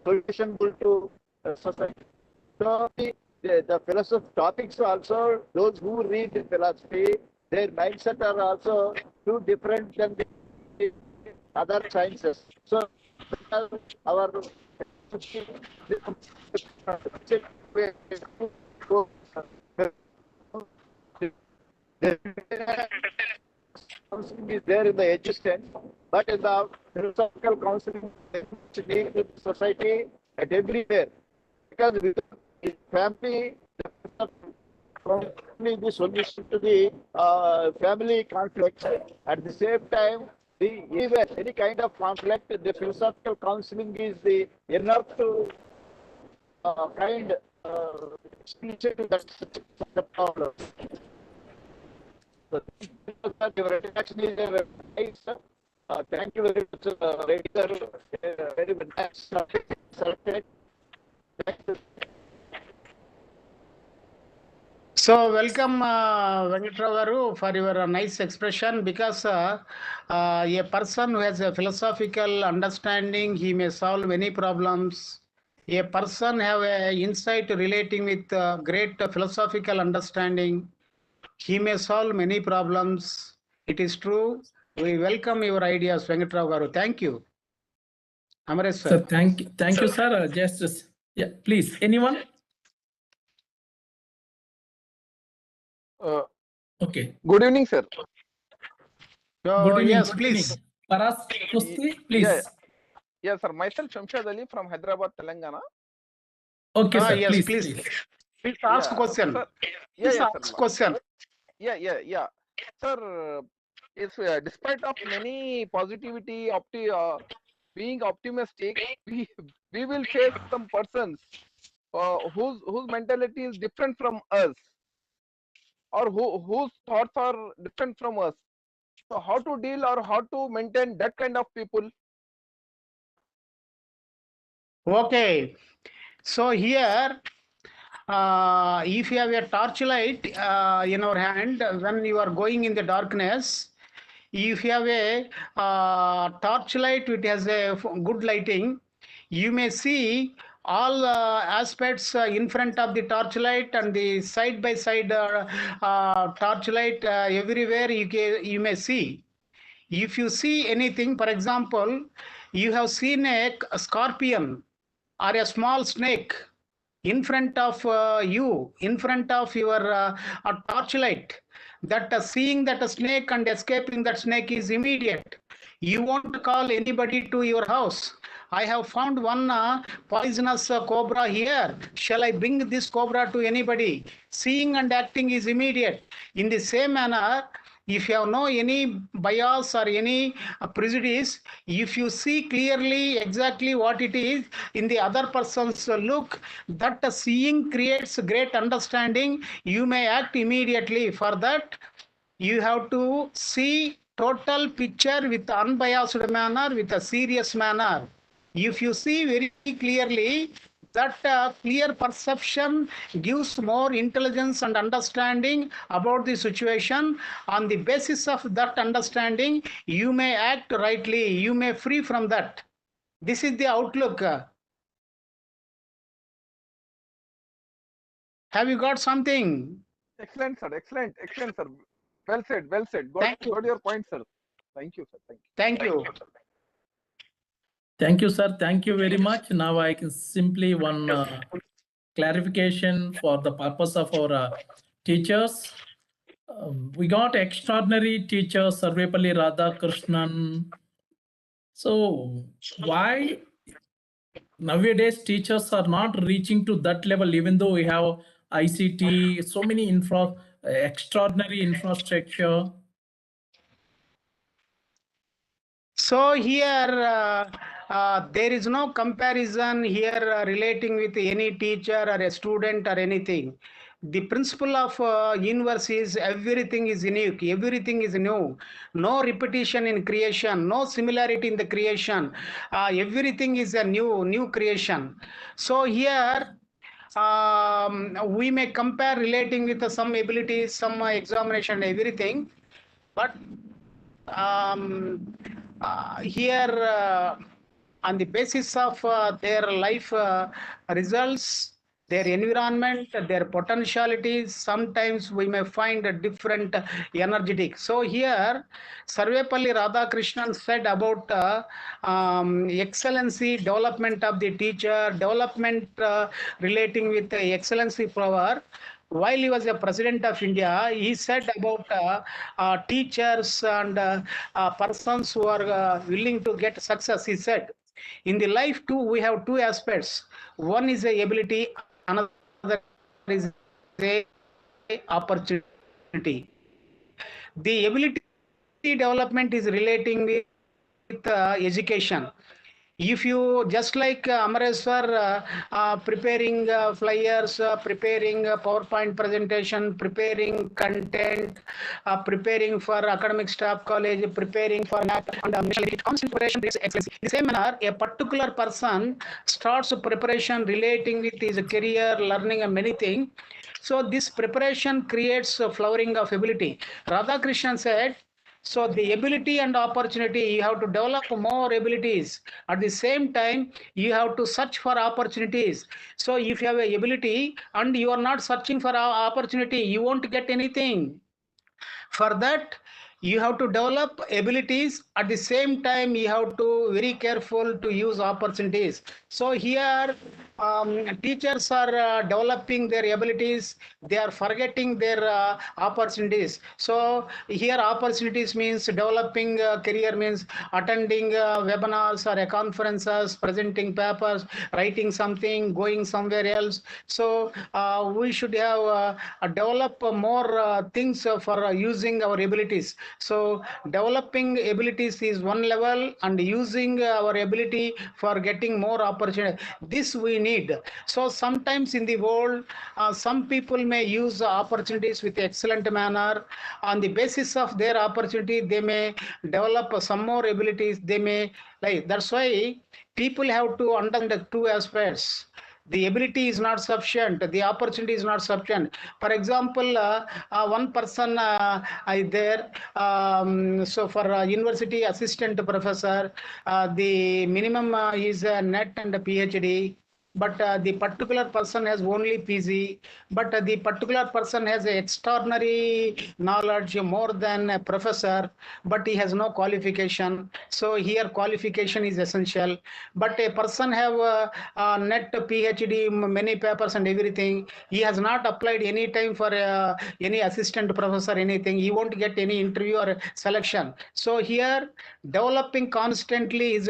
Speaker 5: Solutionable to society. So the philosophy topics also, those who read philosophy, their mindset are also too different than the other sciences. So our counseling is there in the existence, but in the philosophical counseling need in society at everywhere. Because with the family, the solution to the family conflicts. At the same time, any kind of conflict, the philosophical counseling is the enough to kind solution to that the problem. So, your introduction is nice. Thank you very much, very nice.
Speaker 3: So welcome, Venkatrao Garu, for your nice expression. Because a person who has a philosophical understanding, he may solve many problems. A person have a insight relating with great philosophical understanding, he may solve many problems. It is true. We welcome your ideas, Venkatrao Garu. Thank you. Amaresh, sir.
Speaker 2: Sir, thank you, sir. Just yeah, please. Anyone? Okay.
Speaker 5: Good evening, sir.
Speaker 3: So,
Speaker 2: Good evening.
Speaker 3: yes,
Speaker 2: Good
Speaker 3: please.
Speaker 2: evening. Paras Musti, please.
Speaker 5: Yeah, sir. Myself, Shamshad Ali from Hyderabad, Telangana.
Speaker 2: Okay, sir.
Speaker 3: Yes,
Speaker 2: please.
Speaker 3: Please ask question.
Speaker 5: Sir,
Speaker 3: Please
Speaker 5: sir.
Speaker 3: ask question.
Speaker 5: Yeah. Sir, if despite of many positivity, being optimistic, we will face some persons whose mentality is different from us, or whose thoughts are different from us. So how to deal or how to maintain that kind of people?
Speaker 3: Okay. So here, if you have a torchlight in your hand, when you are going in the darkness, if you have a torchlight which has a good lighting, you may see all aspects in front of the torchlight and the side by side torchlight everywhere you may see. If you see anything, for example, you have seen a scorpion or a small snake in front of you, in front of your torchlight, that seeing that snake and escaping that snake is immediate. You won't call anybody to your house, I have found one poisonous cobra here. Shall I bring this cobra to anybody? Seeing and acting is immediate. In the same manner, if you have no any bias or any prejudice, if you see clearly exactly what it is in the other person's look, that seeing creates great understanding. You may act immediately. For that, you have to see total picture with unbiased manner, with a serious manner. If you see very clearly, that clear perception gives more intelligence and understanding about the situation. On the basis of that understanding, you may act rightly, you may free from that. This is the outlook. Have you got something?
Speaker 5: Excellent, sir. Excellent, excellent, sir. Well said, well said. Got,
Speaker 3: Thank you.
Speaker 5: got your point, sir. Thank you, sir.
Speaker 3: Thank you.
Speaker 2: Thank you, sir. Thank you very much. Now I can simply one clarification for the purpose of our teachers. We got extraordinary teacher Sarvepalli Radhakrishnan. So why nowadays teachers are not reaching to that level, even though we have ICT, so many extraordinary infrastructure?
Speaker 3: So here there is no comparison here relating with any teacher or a student or anything. The principle of universe is everything is unique, everything is new, no repetition in creation, no similarity in the creation. Everything is a new creation. So here we may compare relating with some abilities, some examination, everything, but here on the basis of their life results, their environment, their potentialities, sometimes we may find a different energetic. So here Sarvepalli Radhakrishnan said about excellency, development of the teacher, development relating with the excellency power. While he was a president of India, he said about teachers and persons who are willing to get success. He said, in the life too, we have two aspects. One is the ability, another is the opportunity. The ability development is relating with education. If you just like Amareswar preparing flyers, preparing PowerPoint presentation, preparing content, preparing for academic staff college, preparing for NAT, and it comes in preparation this excellence. In the same manner, a particular person starts preparation relating with his career, learning and many things. So this preparation creates a flowering of ability. Radhakrishnan said, so the ability and opportunity, you have to develop more abilities. At the same time, you have to search for opportunities. So if you have a ability and you are not searching for opportunity, you won't get anything. For that, you have to develop abilities. At the same time, you have to very careful to use opportunities. So here, teachers are developing their abilities. They are forgetting their opportunities. So here, opportunities means developing career means attending webinars or conferences, presenting papers, writing something, going somewhere else. So we should have develop more things for using our abilities. So developing abilities is one level, and using our ability for getting more opportunity, this we need. So sometimes in the world, some people may use opportunities with excellent manner. On the basis of their opportunity, they may develop some more abilities. They may, like, that's why people have to understand the two aspects. The ability is not sufficient, the opportunity is not sufficient. For example, one person is there, so for university assistant professor, the minimum is NET and PhD. But the particular person has only PG, but the particular person has extraordinary knowledge more than a professor, but he has no qualification. So here qualification is essential. But a person have NET, PhD, many papers and everything. He has not applied any time for any assistant professor, anything. He won't get any interview or selection. So here developing constantly is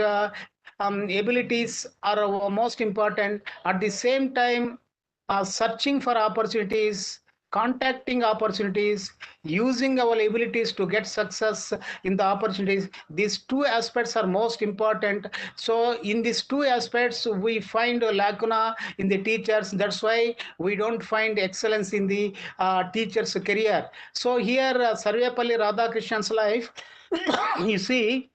Speaker 3: abilities are most important. At the same time, searching for opportunities, contacting opportunities, using our abilities to get success in the opportunities. These two aspects are most important. So in these two aspects, we find a lacuna in the teachers. That's why we don't find excellence in the teacher's career. So here, Sarvepalli Radhakrishnan's life, you see,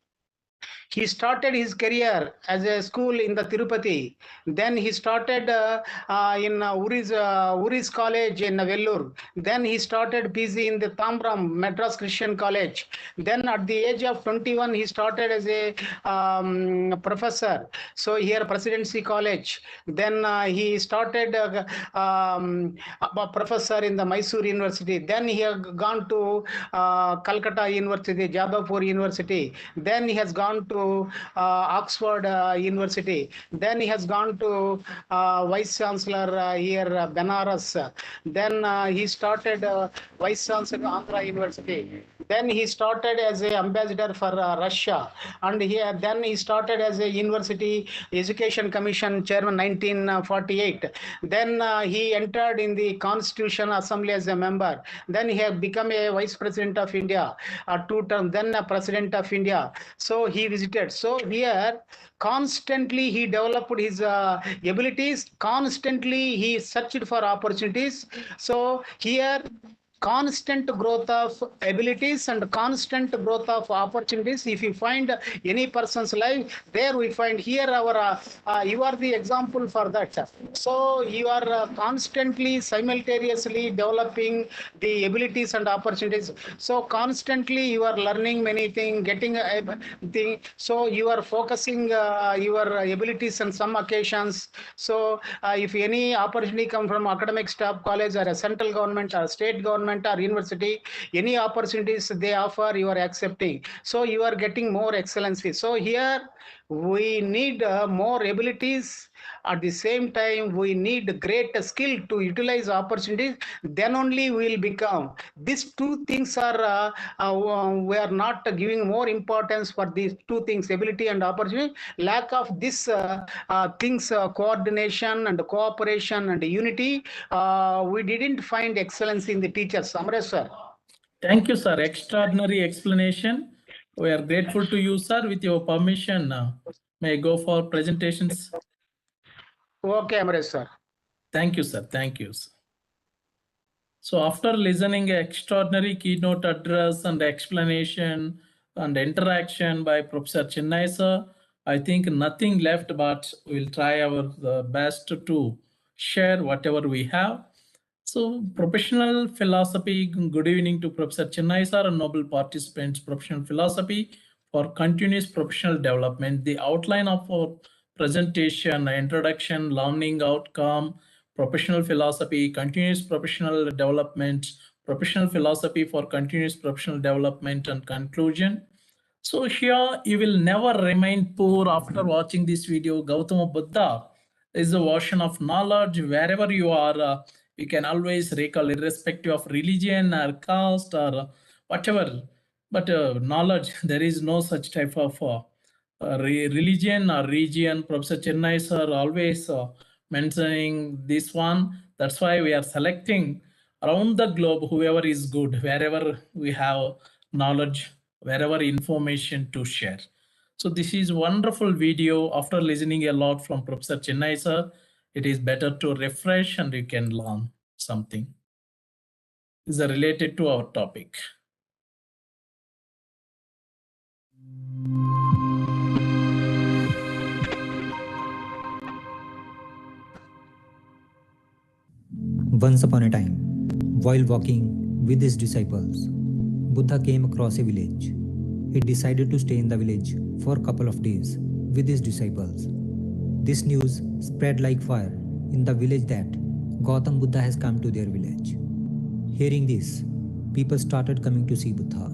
Speaker 3: he started his career as a school in the Tirupati. Then he started in Uri's college in Vellore. Then he started PG in the Tambram Madras Christian College. Then at the age of 21, he started as a professor. So here Presidency College. Then he started a professor in the Mysore University. Then he had gone to Calcutta University, Jadavpur University. Then he has gone to Oxford University. Then he has gone to Vice Chancellor here, Benares. Then he started Vice Chancellor Andhra University. Then he started as an ambassador for Russia. And then he started as a University Education Commission Chairman 1948. Then he entered in the Constitution Assembly as a member. Then he had become a Vice President of India, 2 terms, then a President of India. So he visited. So here, constantly he developed his abilities. Constantly he searched for opportunities. So here, constant growth of abilities and constant growth of opportunities. If you find any person's life, there we find here our you are the example for that. So you are constantly simultaneously developing the abilities and opportunities. So constantly you are learning many things, getting a thing. So you are focusing your abilities on some occasions. So if any opportunity come from academic staff college or a central government or state government or university, any opportunities they offer, you are accepting. So you are getting more excellency. So here we need more abilities. At the same time, we need great skill to utilize opportunities. Then only we will become. These two things are, we are not giving more importance for these two things, ability and opportunity. Lack of this things, coordination and cooperation and unity, we didn't find excellence in the teachers. Amresh sir.
Speaker 2: Thank you, sir. Extraordinary explanation. We are grateful to you, sir. With your permission, may I go for presentations?
Speaker 3: Okay, Amresh sir.
Speaker 2: Thank you, sir. Thank you, sir. So after listening extraordinary keynote address and explanation and interaction by Professor Chennai sir, I think nothing left but we'll try our best to share whatever we have. So professional philosophy, good evening to Professor Chennai sir and noble participants. Professional philosophy for continuous professional development. The outline of our presentation, introduction, learning outcome, professional philosophy, continuous professional development, professional philosophy for continuous professional development, and conclusion. So here you will never remain poor after watching this video. Gautama Buddha is a version of knowledge. Wherever you are, you can always recall, irrespective of religion or caste or whatever. But knowledge, there is no such type of religion or region. Professor Chennai sir always mentioning this one. That's why we are selecting around the globe whoever is good, wherever we have knowledge, wherever information to share. So this is wonderful video. After listening a lot from Professor Chennai sir, it is better to refresh and you can learn something. This is related to our topic.
Speaker 6: Once upon a time, while walking with his disciples, Buddha came across a village. He decided to stay in the village for a couple of days with his disciples. This news spread like fire in the village that Gautam Buddha has come to their village. Hearing this, people started coming to see Buddha,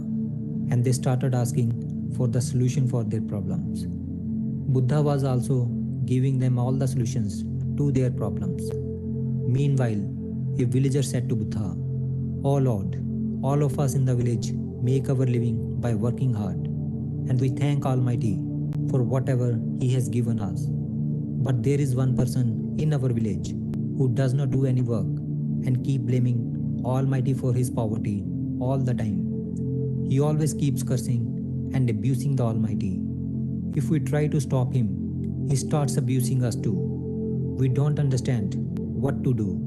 Speaker 6: and they started asking for the solution for their problems. Buddha was also giving them all the solutions to their problems. Meanwhile, a villager said to Buddha, "Oh Lord, all of us in the village make our living by working hard, and we thank Almighty for whatever He has given us. But there is one person in our village who does not do any work and keep blaming Almighty for his poverty all the time. He always keeps cursing and abusing the Almighty. If we try to stop him, he starts abusing us too. We don't understand what to do.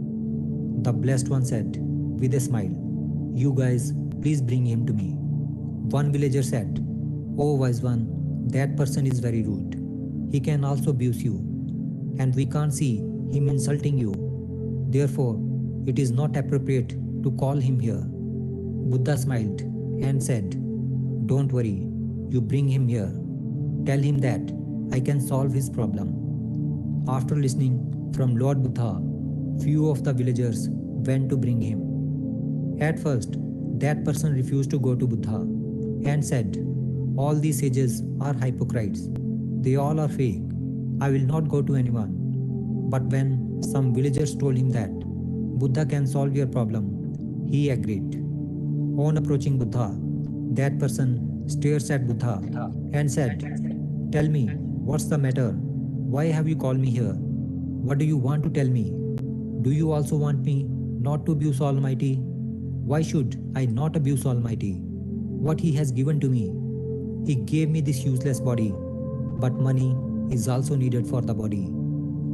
Speaker 6: The Blessed One said with a smile, "You guys, please bring him to me." One villager said, "Oh wise one, that person is very rude. He can also abuse you, and we can't see him insulting you. Therefore, it is not appropriate to call him here." Buddha smiled and said, "Don't worry, you bring him here. Tell him that I can solve his problem." After listening from Lord Buddha, few of the villagers went to bring him. At first, that person refused to go to Buddha and said, "All these sages are hypocrites. They all are fake. I will not go to anyone." But when some villagers told him that Buddha can solve your problem, he agreed. On approaching Buddha, that person stares at Buddha and said, "Tell me, what's the matter? Why have you called me here? What do you want to tell me? Do you also want me not to abuse Almighty? Why should I not abuse Almighty? What He has given to me? He gave me this useless body, but money is also needed for the body.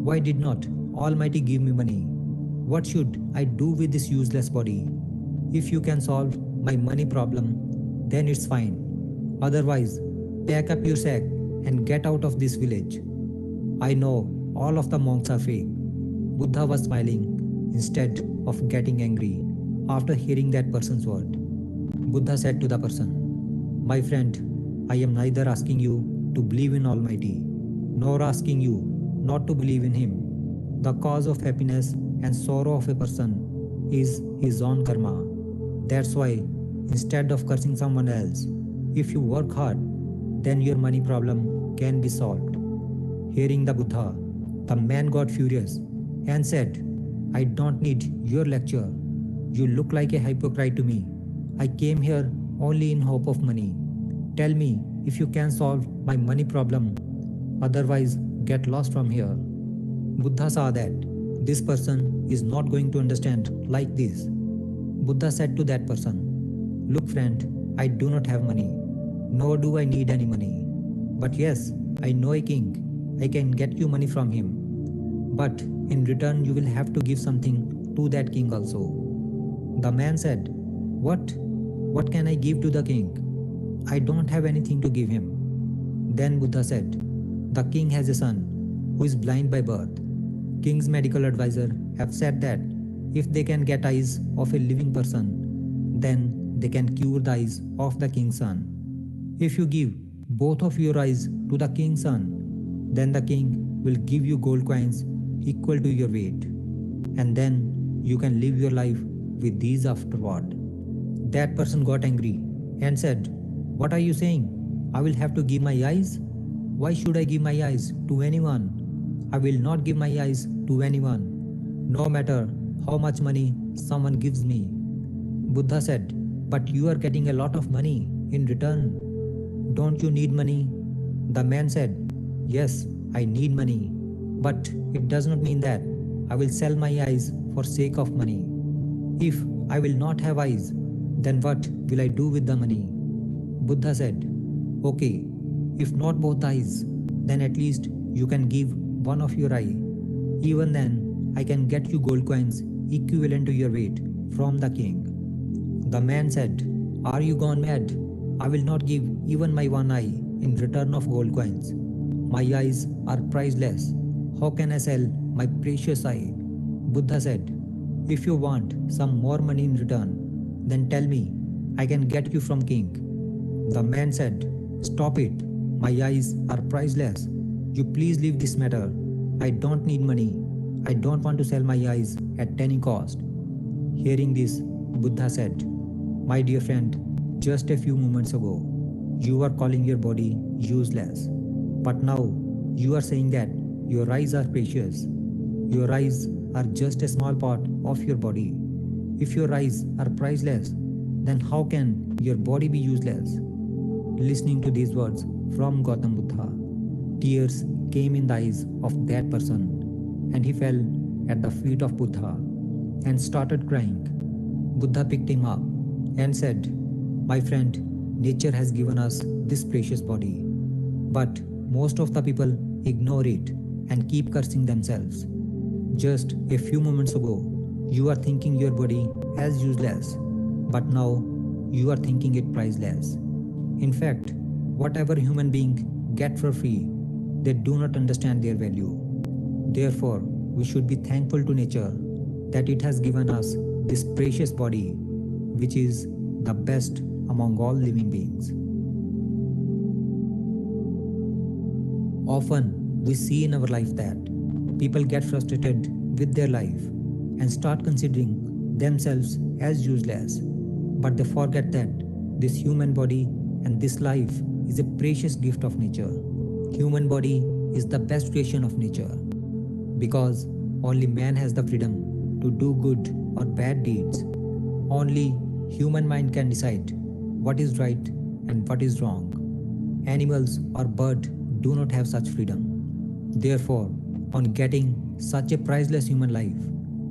Speaker 6: Why did not Almighty give me money? What should I do with this useless body? If you can solve my money problem, then it's fine. Otherwise, pack up your sack and get out of this village. I know all of the monks are fake." Buddha was smiling instead of getting angry after hearing that person's word. Buddha said to the person, "My friend, I am neither asking you to believe in Almighty, nor asking you not to believe in Him. The cause of happiness and sorrow of a person is his own karma. That's why, instead of cursing someone else, if you work hard, then your money problem can be solved." Hearing the Buddha, the man got furious and said, "I don't need your lecture. You look like a hypocrite to me. I came here only in hope of money. Tell me if you can solve my money problem. Otherwise, get lost from here." Buddha saw that this person is not going to understand like this. Buddha said to that person, "Look friend, I do not have money, nor do I need any money. But yes, I know a king. I can get you money from him. But in return you will have to give something to that king also." The man said, What? What can I give to the king? I don't have anything to give him." Then Buddha said, "The king has a son who is blind by birth. King's medical advisor have said that if they can get eyes of a living person, then they can cure the eyes of the king's son. If you give both of your eyes to the king's son, then the king will give you gold coins equal to your weight, and then you can live your life with these afterward." That person got angry and said, "What are you saying? I will have to give my eyes? Why should I give my eyes to anyone? I will not give my eyes to anyone, no matter how much money someone gives me." Buddha said, "But you are getting a lot of money in return. Don't you need money?" The man said, "Yes, I need money, but it does not mean that I will sell my eyes for sake of money. If I will not have eyes, then what will I do with the money?" Buddha said, "Okay, if not both eyes, then at least you can give one of your eye. Even then, I can get you gold coins equivalent to your weight from the king." The man said, "Are you gone mad? I will not give even my one eye in return of gold coins. My eyes are priceless. How can I sell my precious eye?" Buddha said, "If you want some more money in return, then tell me, I can get you from king." The man said, "Stop it. My eyes are priceless. You please leave this matter. I don't need money. I don't want to sell my eyes at any cost." Hearing this, Buddha said, "My dear friend, just a few moments ago, you were calling your body useless. But now you are saying that your eyes are precious. Your eyes are just a small part of your body. If your eyes are priceless, then how can your body be useless? listening to these words from Gautam Buddha, tears came in the eyes of that person, and he fell at the feet of Buddha and started crying. Buddha picked him up and said, "My friend, nature has given us this precious body, but most of the people ignore it and keep cursing themselves. Just a few moments ago, you are thinking your body as useless, but now you are thinking it priceless. In fact, whatever human being get for free, they do not understand their value. Therefore, we should be thankful to nature that it has given us this precious body, which is the best among all living beings." Often, we see in our life that people get frustrated with their life and start considering themselves as useless, but they forget that this human body and this life is a precious gift of nature. Human body is the best creation of nature, because only man has the freedom to do good or bad deeds. Only human mind can decide what is right and what is wrong. Animals or birds do not have such freedom. Therefore, on getting such a priceless human life,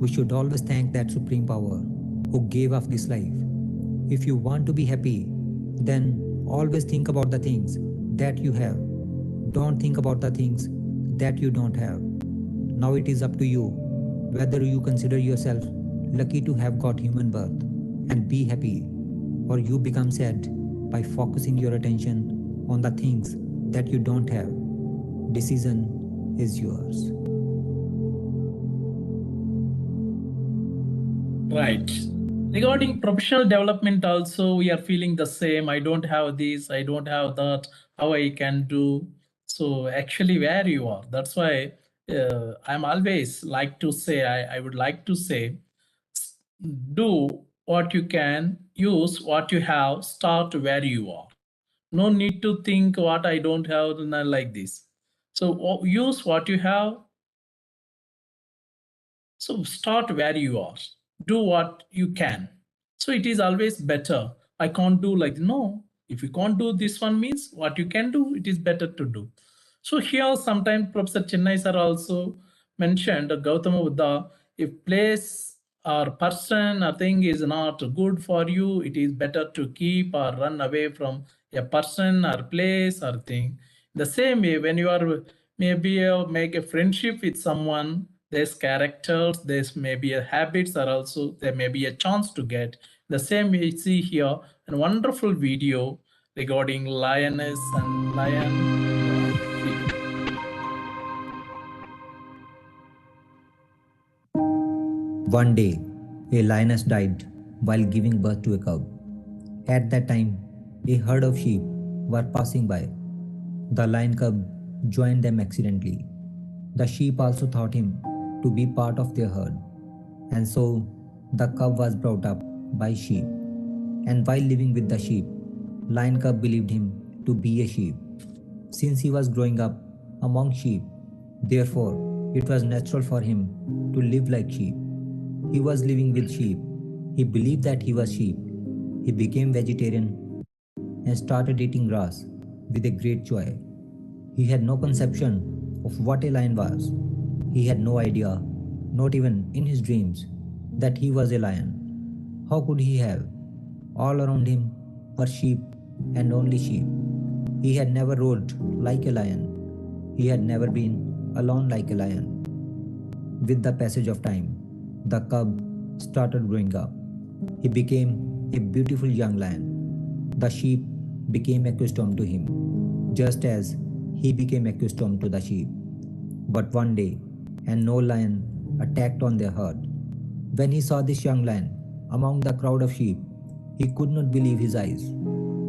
Speaker 6: we should always thank that supreme power who gave us this life. If you want to be happy, then always think about the things that you have. Don't think about the things that you don't have. Now it is up to you whether you consider yourself lucky to have got human birth and be happy, or you become sad by focusing your attention on the things that you don't have. Decision is yours.
Speaker 2: Right. Regarding professional development also, we are feeling the same. I don't have this, I don't have that, how I can do. So actually where you are, that's why I'm always like to say, I would like to say, do what you can, use what you have, start where you are. No need to think what I don't have, not like this. So use what you have. So start where you are, do what you can. So it is always better. I can't do like, no, if you can't do this one means what you can do, it is better to do. So here sometimes Professor Chennai sir also mentioned Gautama Buddha, if place or person or thing is not good for you, it is better to keep or run away from a person or place or thing. The same way, when you are maybe make a friendship with someone, there's characters, there's maybe a habits, or also there may be a chance to get. The same we see here a wonderful video regarding lioness and lion.
Speaker 6: One day, a lioness died while giving birth to a cub. At that time, a herd of sheep were passing by. The lion cub joined them accidentally. The sheep also thought him to be part of their herd, and so the cub was brought up by sheep. And while living with the sheep, lion cub believed him to be a sheep. Since he was growing up among sheep, therefore it was natural for him to live like sheep. He was living with sheep. He believed that he was sheep. He became vegetarian and started eating grass with a great joy. He had no conception of what a lion was. He had no idea, not even in his dreams, that he was a lion. How could he have? All around him were sheep and only sheep. He had never roared like a lion. He had never been alone like a lion. With the passage of time, the cub started growing up. He became a beautiful young lion. The sheep became accustomed to him, just as he became accustomed to the sheep. But one day, an old lion attacked on their herd. When he saw this young lion among the crowd of sheep, he could not believe his eyes.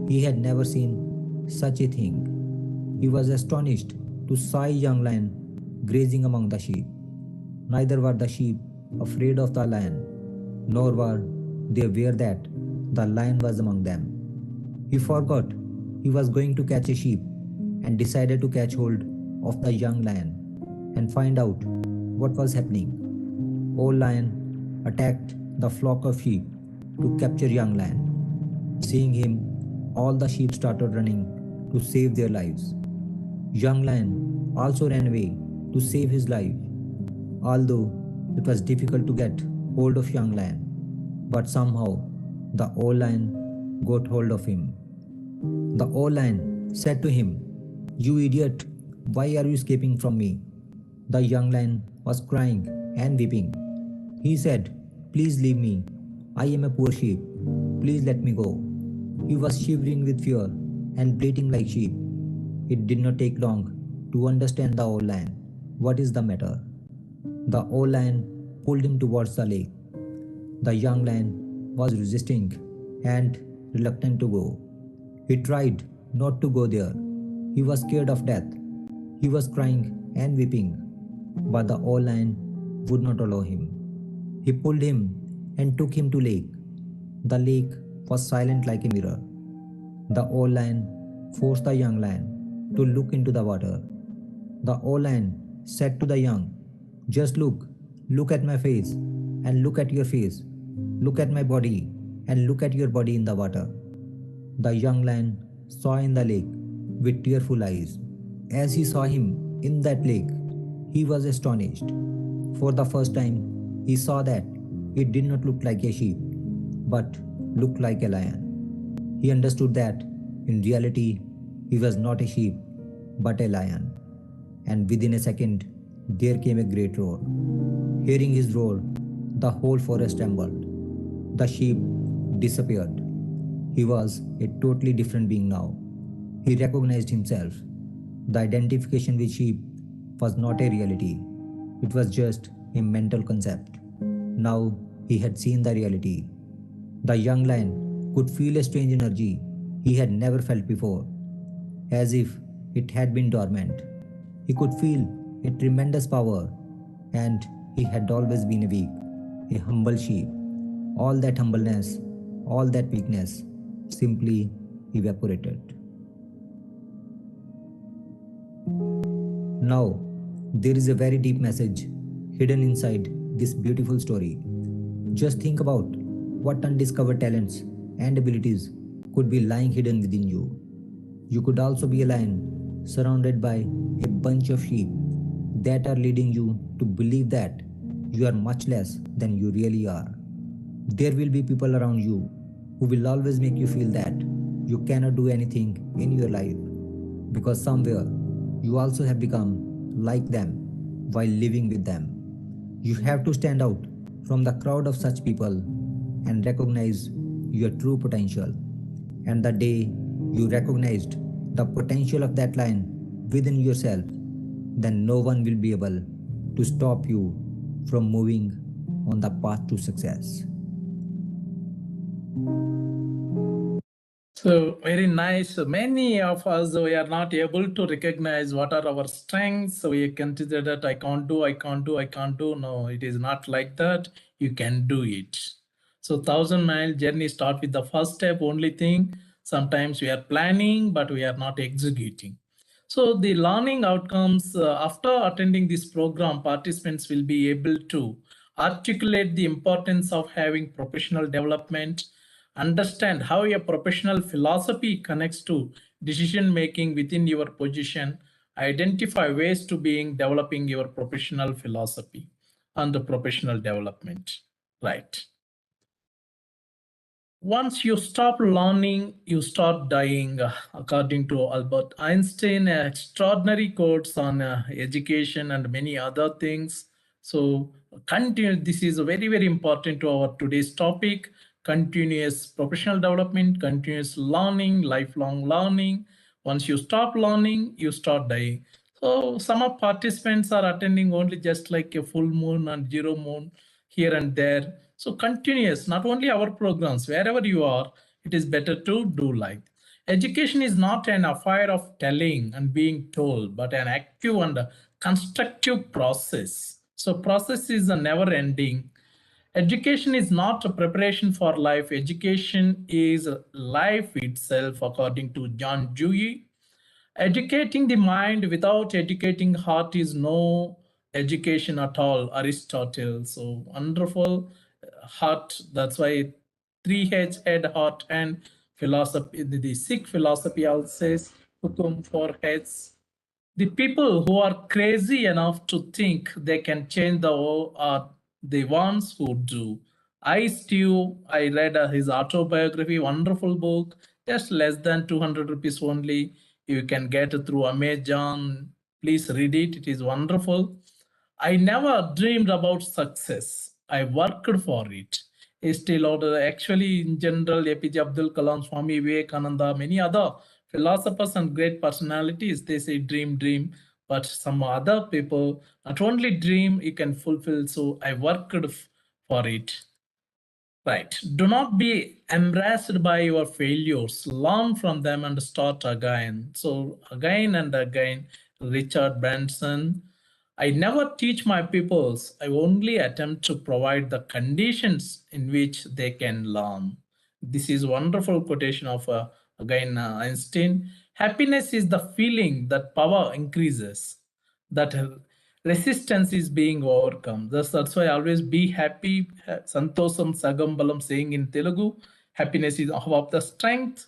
Speaker 6: He had never seen such a thing. He was astonished to see a young lion grazing among the sheep. Neither were the sheep afraid of the lion, nor were they aware that the lion was among them. He forgot he was going to catch a sheep and decided to catch hold of the young lion and find out what was happening. Old lion attacked the flock of sheep to capture young lion. Seeing him, All the sheep started running to save their lives. Young lion also ran away to save his life, although it was difficult to get hold of young lion. But somehow the old lion got hold of him. The old lion said to him, "You idiot, why are you escaping from me?" The young lion was crying and weeping. He said, "Please leave me. I am a poor sheep. Please let me go." He was shivering with fear and bleating like sheep. It did not take long to understand the old lion. What is the matter? The old lion pulled him towards the lake. The young lion was resisting and reluctant to go. He tried not to go there. He was scared of death. He was crying and weeping, but the old lion would not allow him. He pulled him and took him to lake. The lake was silent like a mirror. The old lion forced the young lion to look into the water. The old lion said to the young, "Just look at my face and look at your face. Look at my body and look at your body in the water." The young lion saw in the lake with tearful eyes. As he saw him in that lake, he was astonished. For the first time, he saw that it did not look like a sheep, but looked like a lion. He understood that in reality, he was not a sheep, but a lion. And within a second, there came a great roar. Hearing his roar, the whole forest trembled. The sheep disappeared. He was a totally different being now. He recognized himself. The identification with sheep was not a reality. It was just a mental concept. Now he had seen the reality. The young lion could feel a strange energy he had never felt before, as if it had been dormant. He could feel a tremendous power, and he had always been a weak, a humble sheep. All that humbleness, all that weakness simply evaporated. Now, there is a very deep message hidden inside this beautiful story. Just think about what undiscovered talents and abilities could be lying hidden within you. You could also be a lion surrounded by a bunch of sheep that are leading you to believe that you are much less than you really are. There will be people around you who will always make you feel that you cannot do anything in your life because somewhere you also have become like them while living with them. You have to stand out from the crowd of such people and recognize your true potential. And the day you recognized the potential of that lion within yourself, then no one will be able to stop you from moving on the path to success.
Speaker 2: So very nice. Many of us, we are not able to recognize what are our strengths. So we consider that I can't do, I can't do, I can't do. No, it is not like that. You can do it. So 1,000-mile journey start with the first step. Only thing, sometimes we are planning, but we are not executing. So the learning outcomes after attending this program, participants will be able to articulate the importance of having professional development, understand how a professional philosophy connects to decision making within your position, identify ways to being developing your professional philosophy and the professional development, right? Once you stop learning, you start dying, according to Albert Einstein, extraordinary quotes on education and many other things. So continue, this is very, very important to our today's topic, continuous professional development, continuous learning, lifelong learning. Once you stop learning, you start dying. So some of participants are attending only just like a full moon and zero moon here and there. So continuous, not only our programs, wherever you are, it is better to do like. Education is not an affair of telling and being told, but an active and constructive process. So process is a never ending. Education is not a preparation for life. Education is life itself, according to John Dewey. Educating the mind without educating heart is no education at all, Aristotle. So wonderful heart. That's why 3H, head, heart, and philosophy, the Sikh philosophy also says, hukum for heads. The people who are crazy enough to think they can change the world are the ones who do. Steve, I read his autobiography, wonderful book, just less than 200 rupees only. You can get it through Amazon. Please read it, it is wonderful. I never dreamed about success. I worked for it. Estee Lauder, actually, in general, APJ Abdul Kalam, Swami Vivekananda, many other philosophers and great personalities, they say dream, dream. But some other people not only dream, you can fulfill. So I worked for it. Right. Do not be embarrassed by your failures. Learn from them and start again. So again and again, Richard Branson. I never teach my pupils. I only attempt to provide the conditions in which they can learn. This is wonderful quotation of Einstein. Happiness is the feeling that power increases, that resistance is being overcome. That's why always be happy. Santosam Sagambalam saying in Telugu, happiness is of the strength.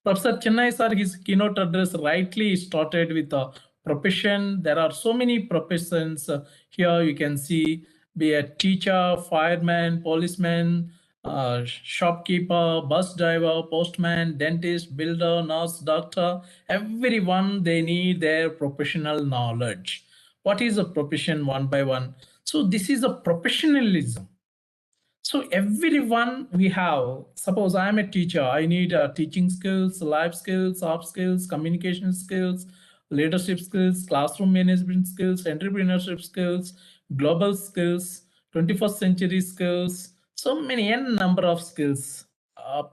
Speaker 2: Professor Chennai sir, his keynote address rightly started with a profession. There are so many professions here. You can see be a teacher, fireman, policeman, shopkeeper, bus driver, postman, dentist, builder, nurse, doctor. Everyone, they need their professional knowledge. What is a profession one by one? So this is a professionalism. So everyone we have, suppose I'm a teacher, I need teaching skills, life skills, soft skills, communication skills, leadership skills, classroom management skills, entrepreneurship skills, global skills, 21st century skills, so many n number of skills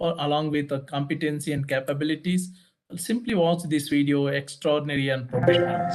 Speaker 2: along with the competency and capabilities. Simply watch this video, extraordinary and professional.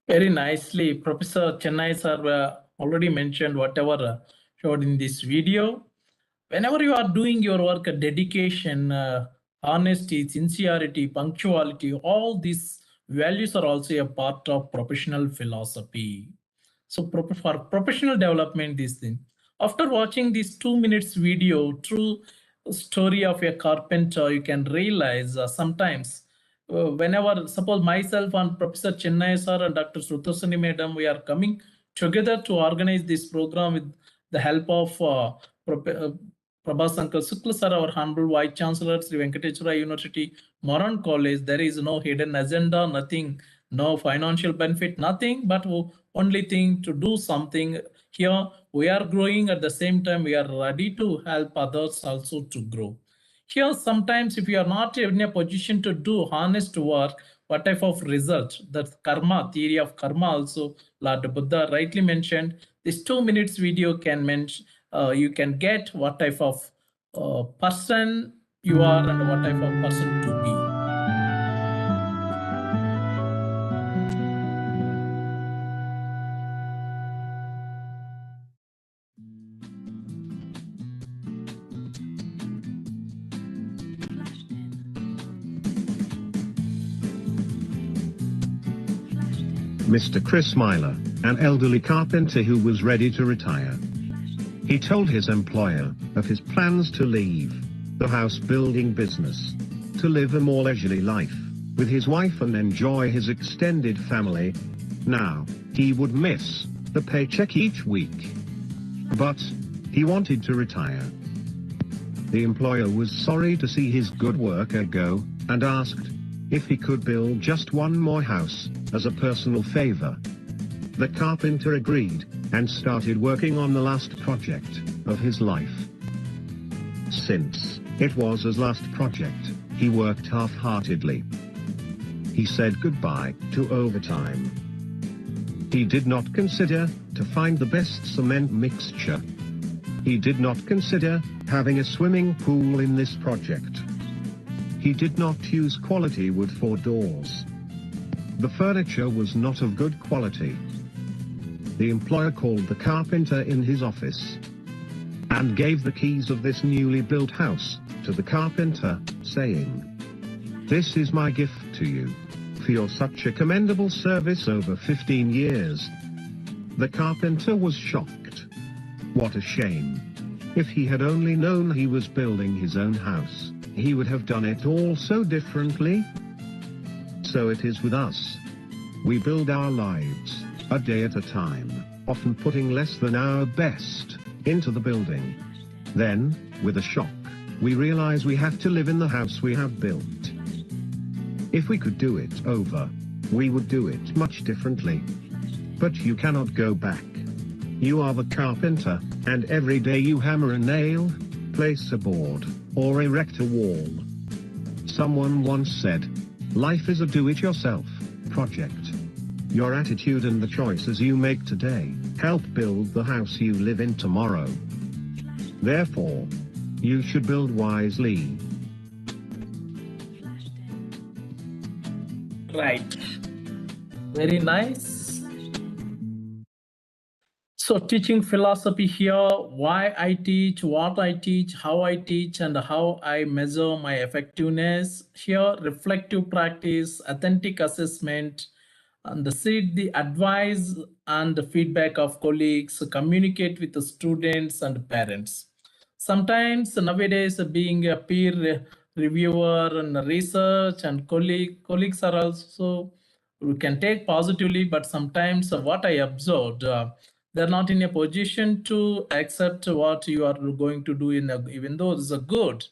Speaker 2: Very nicely, Professor Chennai sir already mentioned whatever showed in this video. Whenever you are doing your work, dedication, honesty, sincerity, punctuality, all these values are also a part of professional philosophy. So for professional development, this thing. After watching this 2 minutes video, true story of a carpenter, you can realize sometimes whenever, suppose myself and Professor Chennai sir and Dr. Srutasani madam, we are coming together to organize this program with the help of Prabhas Uncle Sukla sir, our humble Vice Chancellor, Sri Venkateswara University, Moran College. There is no hidden agenda, nothing, no financial benefit, nothing, but only thing to do something. Here we are growing, at the same time we are ready to help others also to grow. Here sometimes if you are not in a position to do honest work, what type of result? That karma, theory of karma also Lord Buddha rightly mentioned. This 2 minutes video can mention, you can get what type of person you are and what type of person to be.
Speaker 7: Mr. Chris Myler, an elderly carpenter who was ready to retire. He told his employer of his plans to leave the house building business, to live a more leisurely life with his wife and enjoy his extended family. Now, he would miss the paycheck each week, but he wanted to retire. The employer was sorry to see his good worker go and asked if he could build just one more house as a personal favor. The carpenter agreed and started working on the last project of his life. Since it was his last project, he worked half-heartedly. He said goodbye to overtime. He did not consider to find the best cement mixture. He did not consider having a swimming pool in this project. He did not use quality wood for doors. The furniture was not of good quality. The employer called the carpenter in his office and gave the keys of this newly built house to the carpenter, saying, "This is my gift to you for your such a commendable service over 15 years. The carpenter was shocked. What a shame. If he had only known he was building his own house, he would have done it all so differently. So it is with us. We build our lives, a day at a time, often putting less than our best into the building. Then, with a shock, we realize we have to live in the house we have built. If we could do it over, we would do it much differently. But you cannot go back. You are the carpenter, and every day you hammer a nail, place a board, or erect a wall. Someone once said, life is a do-it-yourself project. Your attitude and the choices you make today help build the house you live in tomorrow. Therefore, you should build wisely.
Speaker 2: Right. Very nice. So teaching philosophy here, why I teach, what I teach, how I teach, and how I measure my effectiveness. Here, reflective practice, authentic assessment, and seek the advice and the feedback of colleagues, communicate with the students and parents. Sometimes nowadays being a peer reviewer and research and colleagues are also, we can take positively, but sometimes what I observed, they're not in a position to accept what you are going to do even though it's a good,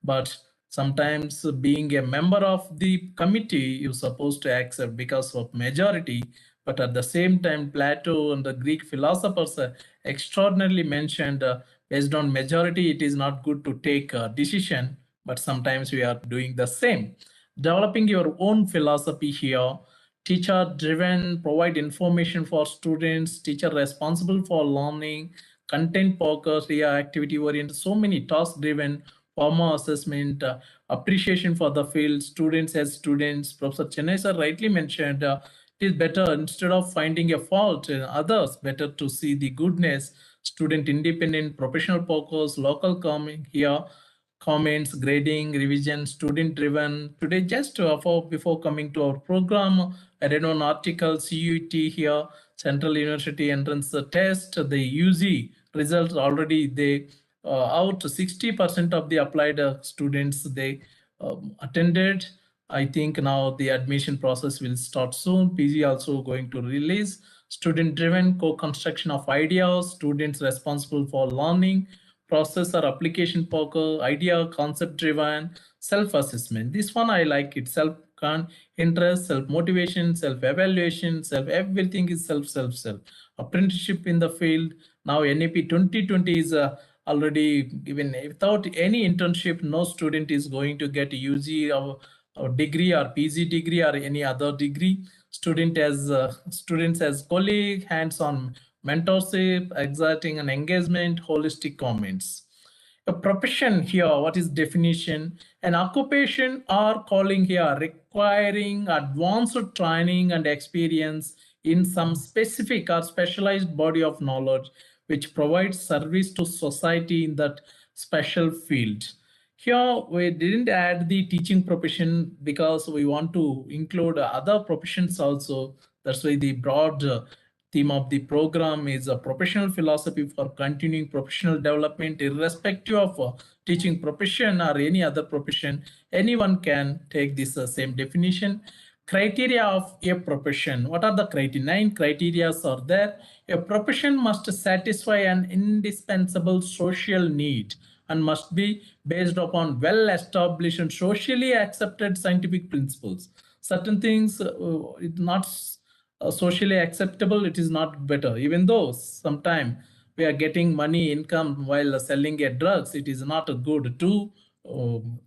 Speaker 2: but sometimes being a member of the committee you're supposed to accept because of majority. But at the same time, Plato and the Greek philosophers extraordinarily mentioned, based on majority it is not good to take a decision, but sometimes we are doing the same. Developing your own philosophy here, teacher driven, provide information for students, teacher responsible for learning, content focused, activity oriented, so many task driven, formal assessment, appreciation for the field, students as students. Professor Chennai sir rightly mentioned, It is better, instead of finding a fault in others, better to see the goodness. Student independent, professional focus, local coming here, comments, grading, revision, student driven. Today, just before coming to our program, I read an article, CUT here, Central University Entrance Test, the UZ results already they out 60% of the applied students they attended. I think now the admission process will start soon. PG also going to release student driven co-construction of ideas, students responsible for learning, process or application focus, idea concept driven, self-assessment. This one I like it. Self interest, self motivation, self evaluation, self everything is self. Apprenticeship in the field. Now NAP 2020 is already given. Without any internship, no student is going to get UG or degree or PG degree or any other degree. Students as colleague, hands-on mentorship, exerting an engagement, holistic comments. A profession here, what is definition? An occupation or calling here requiring advanced training and experience in some specific or specialized body of knowledge which provides service to society in that special field. Here we didn't add the teaching profession because we want to include other professions also. That's why the broad theme of the program is a professional philosophy for continuing professional development irrespective of teaching profession or any other profession. Anyone can take this same definition. Criteria of a profession. What are the criteria? 9 criteria are there. A profession must satisfy an indispensable social need and must be based upon well-established and socially accepted scientific principles. Certain things it's not socially acceptable, it is not better. Even though sometimes we are getting money income while selling a drugs, it is not good to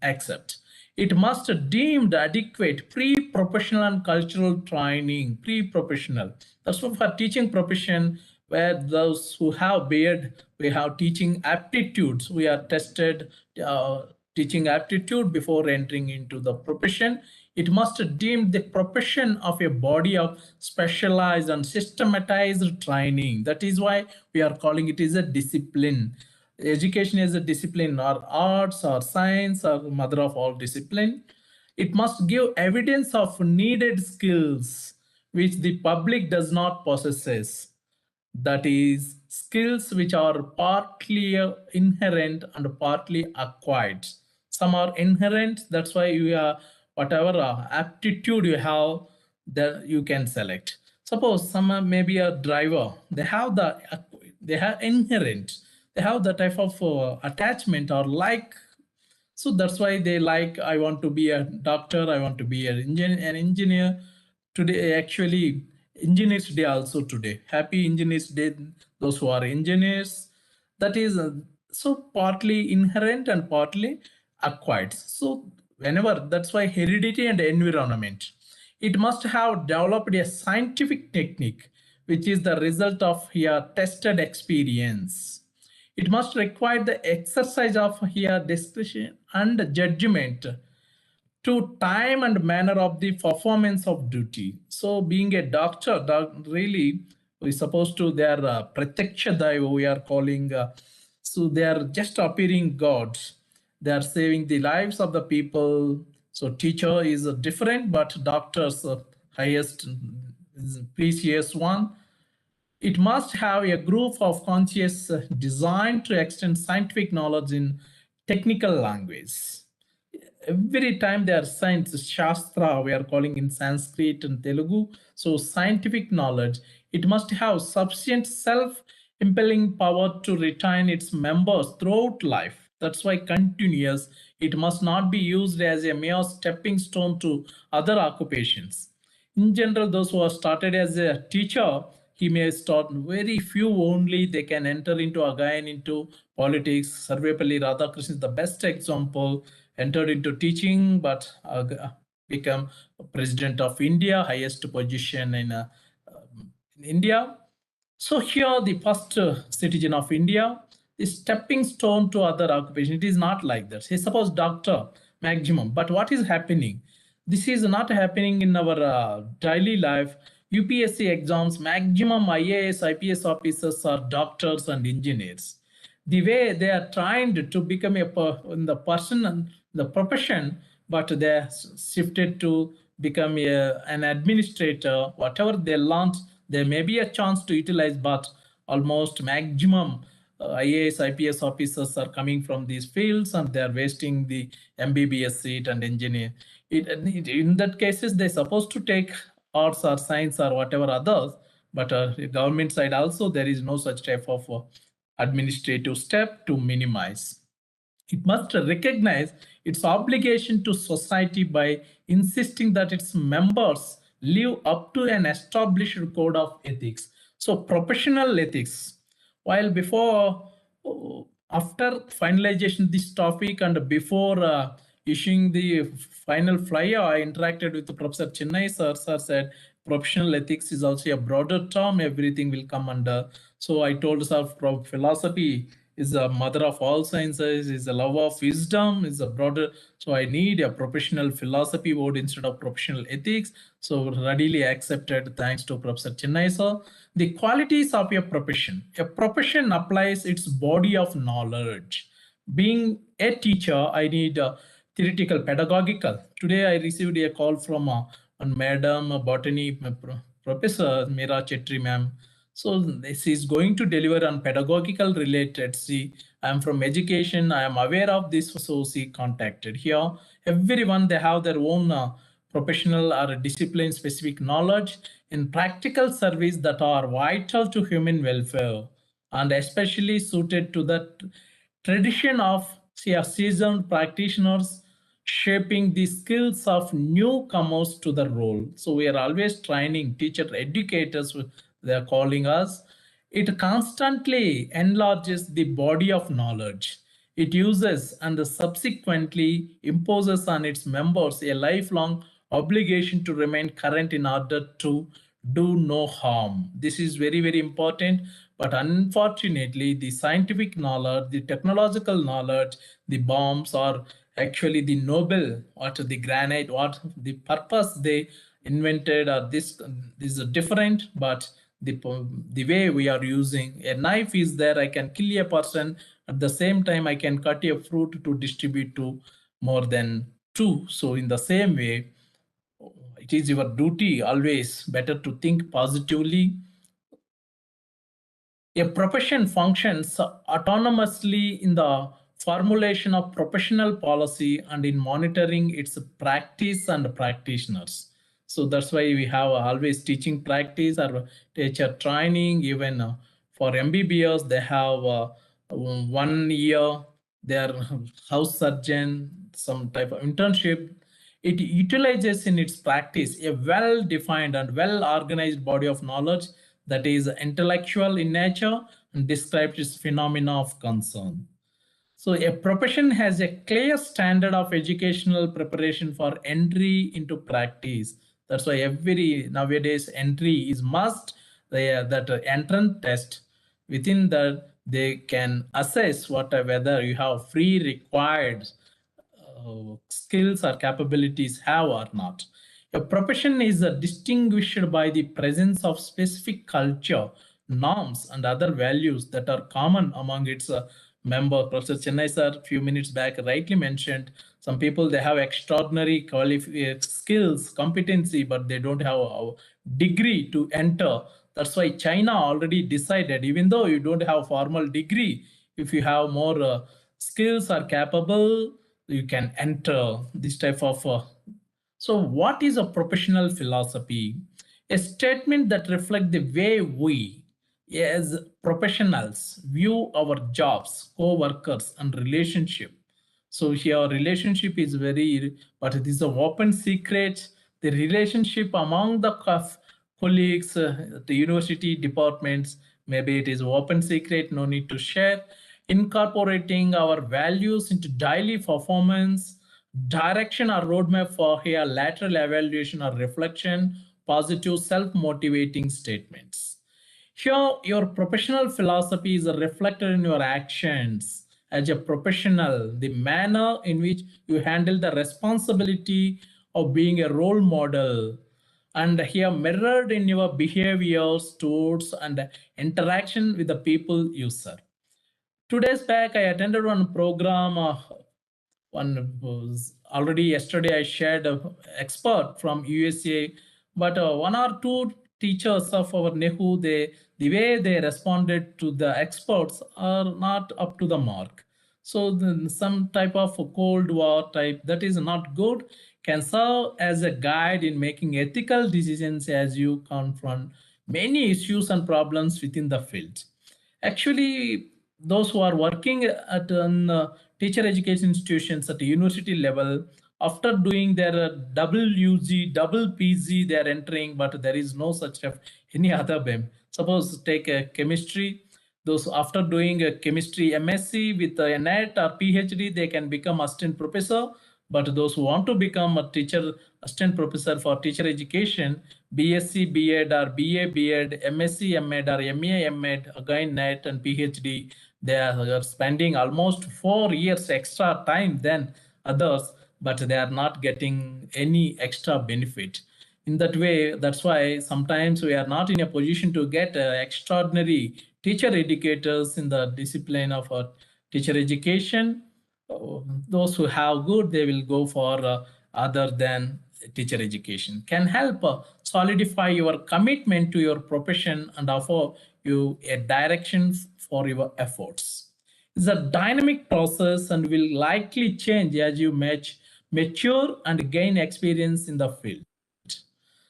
Speaker 2: accept. It must deemed adequate pre-professional and cultural training, pre-professional. That's why for teaching profession, where those who have beard, we have teaching aptitudes. We are tested teaching aptitude before entering into the profession. It must deem the profession of a body of specialized and systematized training. That is why we are calling it as a discipline. Education is a discipline, or arts or science or mother of all discipline. It must give evidence of needed skills which the public does not possess. That is skills which are partly inherent and partly acquired. Some are inherent, that's why you are whatever aptitude you have, that you can select. Suppose some may be a driver, they have inherent, they have the type of attachment or like. So that's why they like, I want to be a doctor, I want to be an engineer. Today, actually, Engineers Day also today. Happy Engineers Day, those who are engineers. That is so partly inherent and partly acquired. So whenever, that's why heredity and environment. It must have developed a scientific technique, which is the result of here tested experience. It must require the exercise of here discretion and judgment to time and manner of the performance of duty. So being a doctor, really, we supposed to, they are pratyaksha daiva, we are calling, so they are just appearing gods. They are saving the lives of the people. So teacher is different, but doctors highest precious one. It must have a group of conscious designed to extend scientific knowledge in technical language. Every time there are science, Shastra, we are calling in Sanskrit and Telugu. So scientific knowledge, it must have sufficient self-impelling power to retain its members throughout life. That's why continuous, it must not be used as a mere stepping stone to other occupations. In general, those who are started as a teacher, he may start very few only, they can enter into again into politics. Sarvepalli Radhakrishnan is the best example, entered into teaching, but become president of India, highest position in India. So here the first citizen of India is stepping stone to other occupation. It is not like that. Say suppose doctor maximum, but what is happening? This is not happening in our daily life. UPSC exams, maximum IAS, IPS officers are doctors and engineers. The way they are trying to become in the person, the profession, but they are shifted to become an administrator. Whatever they learned, there may be a chance to utilize, but almost maximum IAS, IPS officers are coming from these fields and they are wasting the MBBS seat and engineer. In that cases, they're supposed to take arts or science or whatever others, but government side also there is no such type of administrative step to minimize. It must recognize its obligation to society by insisting that its members live up to an established code of ethics. So professional ethics, while before, after finalization this topic and before issuing the final flyer, I interacted with Professor Chennai sir. Sir said professional ethics is also a broader term, everything will come under. So I told sir, philosophy is the mother of all sciences, is the love of wisdom, is a broader. So I need a professional philosophy word instead of professional ethics. So readily accepted, thanks to Professor Chennai sir. The qualities of a profession. A profession applies its body of knowledge. Being a teacher, I need theoretical, pedagogical. Today I received a call from one madam, botany professor, Meera Chetri ma'am. So this is going to deliver on pedagogical related. See, I am from education. I am aware of this. So she contacted here. Everyone, they have their own professional or discipline specific knowledge in practical service that are vital to human welfare and especially suited to the tradition of seasoned practitioners shaping the skills of newcomers to the role. So we are always training teacher educators, they are calling us. It constantly enlarges the body of knowledge. It uses and subsequently imposes on its members a lifelong obligation to remain current in order to do no harm. This is very, very important. But unfortunately, the scientific knowledge, the technological knowledge, the bombs are actually the noble, what the granite, what the purpose they invented, or this is different, but the way we are using a knife is there, I can kill a person, at the same time I can cut a fruit to distribute to more than two. So in the same way, it is your duty always better to think positively. A profession functions autonomously in the formulation of professional policy and in monitoring its practice and practitioners. So that's why we have always teaching practice or teacher training. Even for MBBS, they have 1 year, their house surgeon, some type of internship. It utilizes in its practice a well-defined and well-organized body of knowledge that is intellectual in nature and describes its phenomena of concern. So a profession has a clear standard of educational preparation for entry into practice. That's why every nowadays entry is must. That entrance test, within that they can assess whether you have free required skills or capabilities have or not. A profession is distinguished by the presence of specific culture, norms, and other values that are common among its members. Professor Chennai sir, a few minutes back, rightly mentioned, some people, they have extraordinary skills, competency, but they don't have a degree to enter. That's why China already decided, even though you don't have formal degree, if you have more skills are capable, you can enter this type of so what is a professional philosophy? A statement that reflects the way we as professionals view our jobs, co-workers, and relationship. So here relationship is very, but it is an open secret. The relationship among the colleagues, the university departments, maybe it is open secret, no need to share. Incorporating our values into daily performance, direction or roadmap for here, lateral evaluation or reflection, positive self-motivating statements. Here, your professional philosophy is reflected in your actions as a professional, the manner in which you handle the responsibility of being a role model and here mirrored in your behaviors, towards, and interaction with the people you serve. 2 days back, I attended one program. One was already yesterday I shared an expert from USA, but one or two teachers of our NEHU, the way they responded to the experts are not up to the mark. So some type of cold war type that is not good can serve as a guide in making ethical decisions as you confront many issues and problems within the field. Actually, those who are working at teacher education institutions at the university level, after doing their double UG, double PG, they are entering, but there is no such of any other BEM. Suppose take a chemistry, those after doing a chemistry MSc with a NET or PhD, they can become assistant professor. But those who want to become a teacher, assistant professor for teacher education, BSc, BEd or BA, BEd, MSc, MEd or MA, MEd, again NET and PhD, they are spending almost 4 years extra time than others, but they are not getting any extra benefit. In that way, that's why sometimes we are not in a position to get extraordinary teacher educators in the discipline of teacher education. Those who have good, they will go for other than teacher education. Can help solidify your commitment to your profession and offer you a direction for your efforts. It's a dynamic process and will likely change as you mature and gain experience in the field.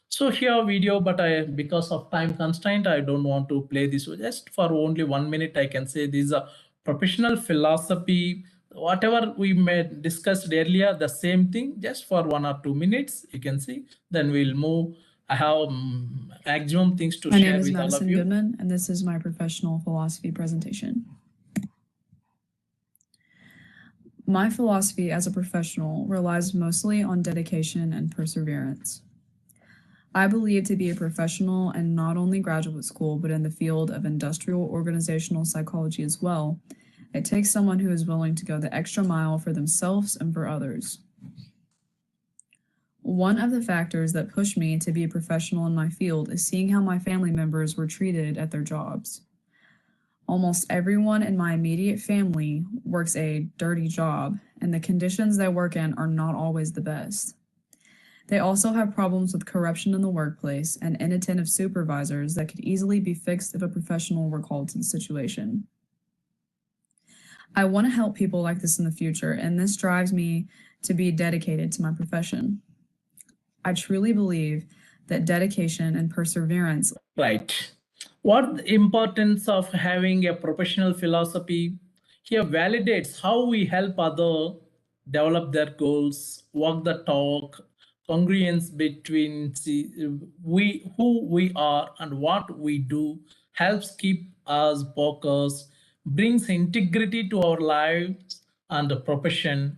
Speaker 2: So here video, but because of time constraint, I don't want to play this. Just for only 1 minute, I can say this is a professional philosophy. Whatever we discussed earlier, the same thing, just for 1 or 2 minutes, you can see. Then we'll move. I have maximum things to
Speaker 8: share
Speaker 2: with all of you.
Speaker 8: My name is Madison Goodman, and this is my professional philosophy presentation. My philosophy as a professional relies mostly on dedication and perseverance. I believe to be a professional in not only graduate school, but in the field of industrial organizational psychology as well, it takes someone who is willing to go the extra mile for themselves and for others. One of the factors that pushed me to be a professional in my field is seeing how my family members were treated at their jobs. Almost everyone in my immediate family works a dirty job, and the conditions they work in are not always the best. They also have problems with corruption in the workplace and inattentive supervisors that could easily be fixed if a professional were called to the situation. I want to help people like this in the future, and this drives me to be dedicated to my profession. I truly believe that dedication and perseverance.
Speaker 2: Right. What the importance of having a professional philosophy here validates how we help others develop their goals, walk the talk, congruence between who we are and what we do helps keep us focused, brings integrity to our lives and the profession,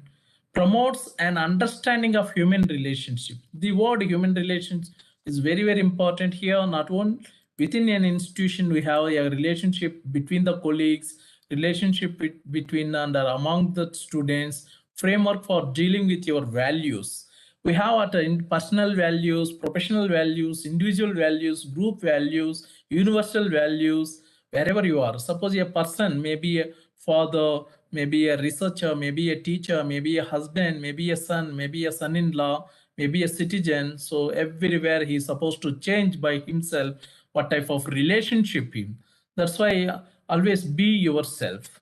Speaker 2: promotes an understanding of human relationship. The word human relations is very, very important here. Not only within an institution, we have a relationship between the colleagues, relationship between and among the students, framework for dealing with your values. We have personal values, professional values, individual values, group values, universal values, wherever you are. Suppose a person may be a father, maybe a researcher, maybe a teacher, maybe a husband, maybe a son, maybe a son-in-law, maybe a citizen. So everywhere he's supposed to change by himself what type of relationship him. That's why always be yourself.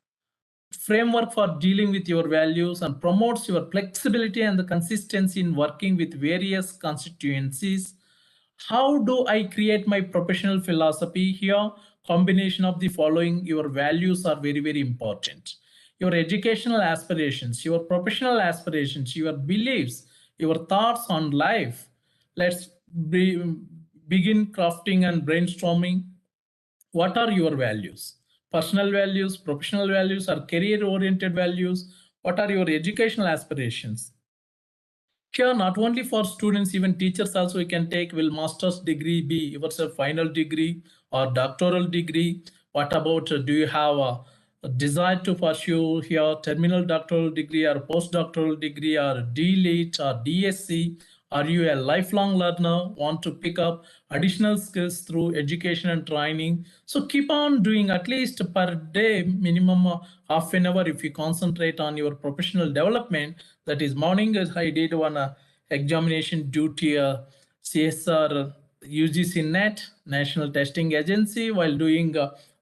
Speaker 2: Framework for dealing with your values and promotes your flexibility and the consistency in working with various constituencies. How do I create my professional philosophy here? Combination of the following. Your values are very, very important. Your educational aspirations, your professional aspirations, your beliefs, your thoughts on life. Let's begin crafting and brainstorming. What are your values? Personal values, professional values, or career-oriented values? What are your educational aspirations? Here, not only for students, even teachers also you can take. Will master's degree be your final degree or doctoral degree? What about do you have a desire to pursue here terminal doctoral degree or postdoctoral degree or DLIT or DSc Are you a lifelong learner, want to pick up additional skills through education and training? So keep on doing at least per day, minimum half an hour if you concentrate on your professional development. That is morning as I did one examination due to CSR UGC NET, National Testing Agency, while doing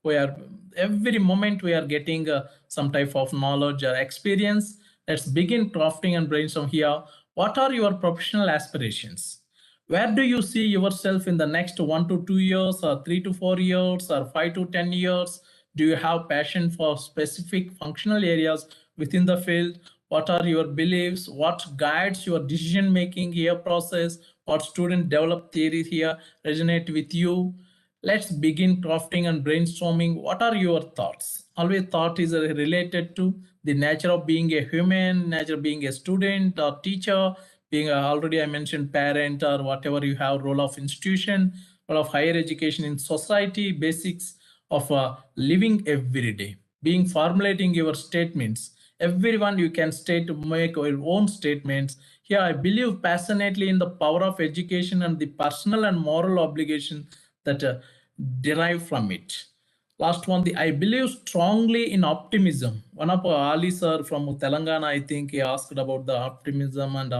Speaker 2: we are every moment we are getting some type of knowledge or experience. Let's begin crafting and brainstorm here. What are your professional aspirations? Where do you see yourself in the next 1 to 2 years, or 3 to 4 years, or 5 to 10 years? Do you have passion for specific functional areas within the field? What are your beliefs? What guides your decision making here process? What student developed theories here resonate with you? Let's begin crafting and brainstorming. What are your thoughts? Always thought is related to the nature of being a human, nature of being a student or teacher, being already I mentioned parent or whatever you have, role of institution, role of higher education in society, basics of living every day, being formulating your statements. Everyone you can state, make your own statements. Here I believe passionately in the power of education and the personal and moral obligation that derive from it. Last one, I believe strongly in optimism. One of Ali sir from Telangana, I think he asked about the optimism and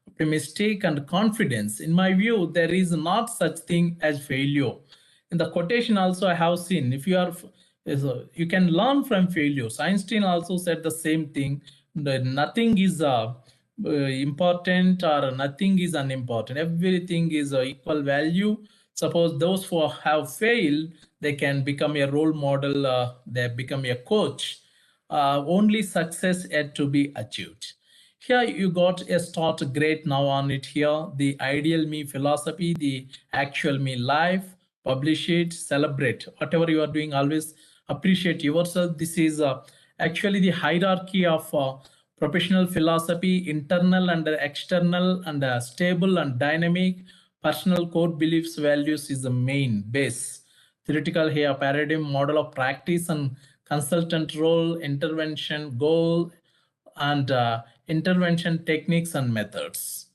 Speaker 2: optimistic and confidence. In my view, there is not such thing as failure. In the quotation also I have seen, if you are, you can learn from failures. Einstein also said the same thing. Nothing is important or nothing is unimportant. Everything is equal value. Suppose those who have failed, they can become a role model, they become a coach. Only success yet to be achieved. Here you got a start great now on it here. The ideal me philosophy, the actual me life, publish it, celebrate. Whatever you are doing, always appreciate yourself. This is actually the hierarchy of professional philosophy, internal and external and stable and dynamic. Personal core beliefs, values is the main base. Theoretical here, paradigm, model of practice and consultant role, intervention, goal, and intervention techniques and methods.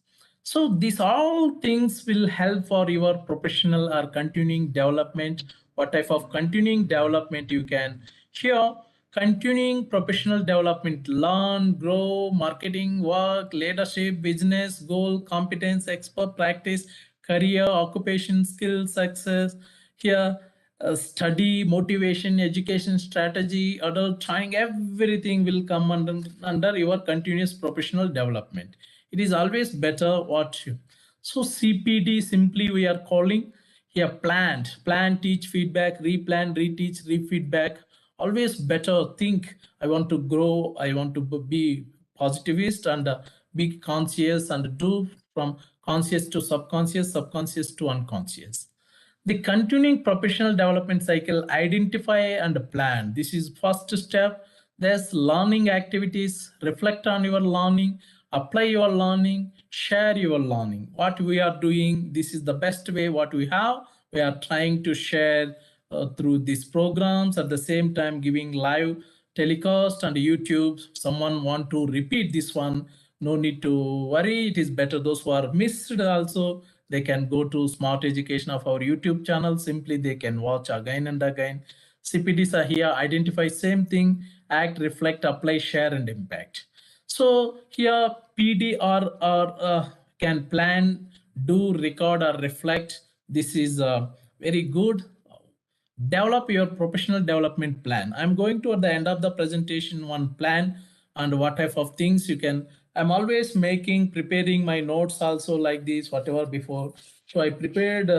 Speaker 2: So these all things will help for your professional or continuing development. What type of continuing development you can here? Continuing professional development, learn, grow, marketing, work, leadership, business, goal, competence, expert, practice, career, occupation, skill, success. Here, study, motivation, education, strategy, adult training, everything will come under your continuous professional development. It is always better what you. So CPD simply we are calling here planned, plan, teach, feedback, replan, reteach, refeedback. Always better think, I want to grow, I want to be positivist and be conscious and do from conscious to subconscious, subconscious to unconscious. The continuing professional development cycle, identify and plan. This is first step. There's learning activities, reflect on your learning, apply your learning, share your learning. What we are doing, this is the best way what we have. We are trying to share through these programs, at the same time giving live telecast and YouTube. Someone want to repeat this one, no need to worry. It is better those who are missed also, they can go to Smart Education of our YouTube channel. Simply they can watch again and again. CPDs are here, identify same thing, act, reflect, apply, share and impact. So here PDR can plan, do, record or reflect. This is very good. Develop your professional development plan. I'm going to at the end of the presentation one plan and what type of things you can. I'm always preparing my notes also like this, whatever before. So I prepared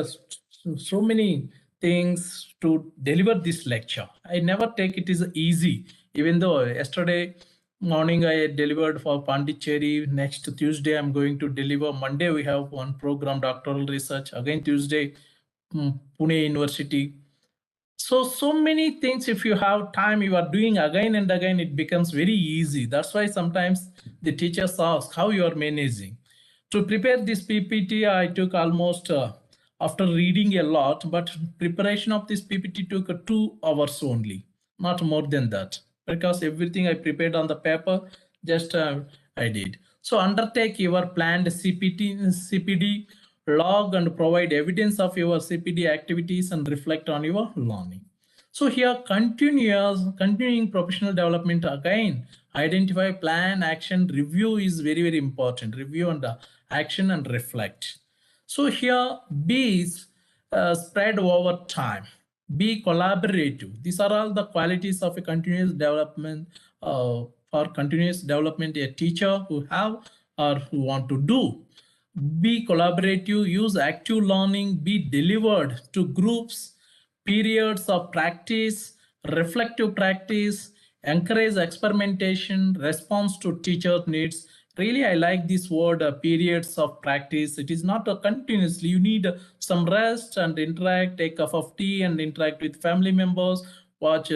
Speaker 2: so many things to deliver this lecture. I never take it is easy, even though yesterday morning I delivered for Pondicherry. Next Tuesday I'm going to deliver. Monday we have one program, doctoral research. Again Tuesday, Pune University. So many things, if you have time, you are doing again and again, it becomes very easy. That's why sometimes the teachers ask how you are managing. To prepare this PPT, I took almost, after reading a lot, but preparation of this PPT took 2 hours only, not more than that, because everything I prepared on the paper, just I did. So undertake your planned CPD, log and provide evidence of your CPD activities and reflect on your learning. So here continuing professional development again, identify, plan, action, review is very, very important. Review and action and reflect. So here B is spread over time. Be collaborative. These are all the qualities of a continuous development. For continuous development, a teacher who have or who want to do. Be collaborative, use active learning, be delivered to groups, periods of practice, reflective practice, encourage experimentation, response to teacher needs. Really, I like this word, periods of practice. It is not a continuously. You need some rest and interact, take a cup of tea and interact with family members, watch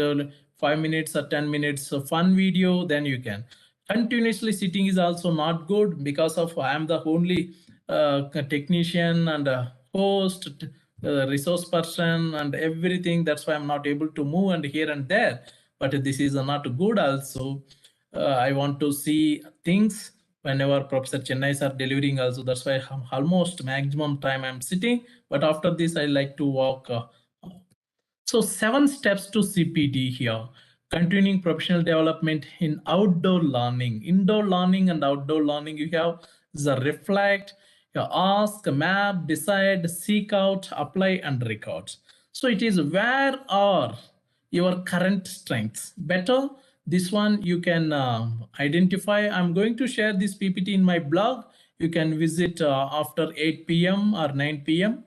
Speaker 2: 5 minutes or 10 minutes of fun video, then you can. Continuously sitting is also not good because of I am the only technician and host, resource person and everything. That's why I'm not able to move and here and there. But this is not good also. I want to see things whenever Professor Chennais are delivering also. That's why almost maximum time I'm sitting. But after this, I like to walk. So 7 steps to CPD here. Continuing professional development in outdoor learning. Indoor learning and outdoor learning, you have the reflect, you ask, map, decide, seek out, apply and record. So it is where are your current strengths. Better, this one you can identify. I'm going to share this PPT in my blog. You can visit after 8 p.m. or 9 p.m.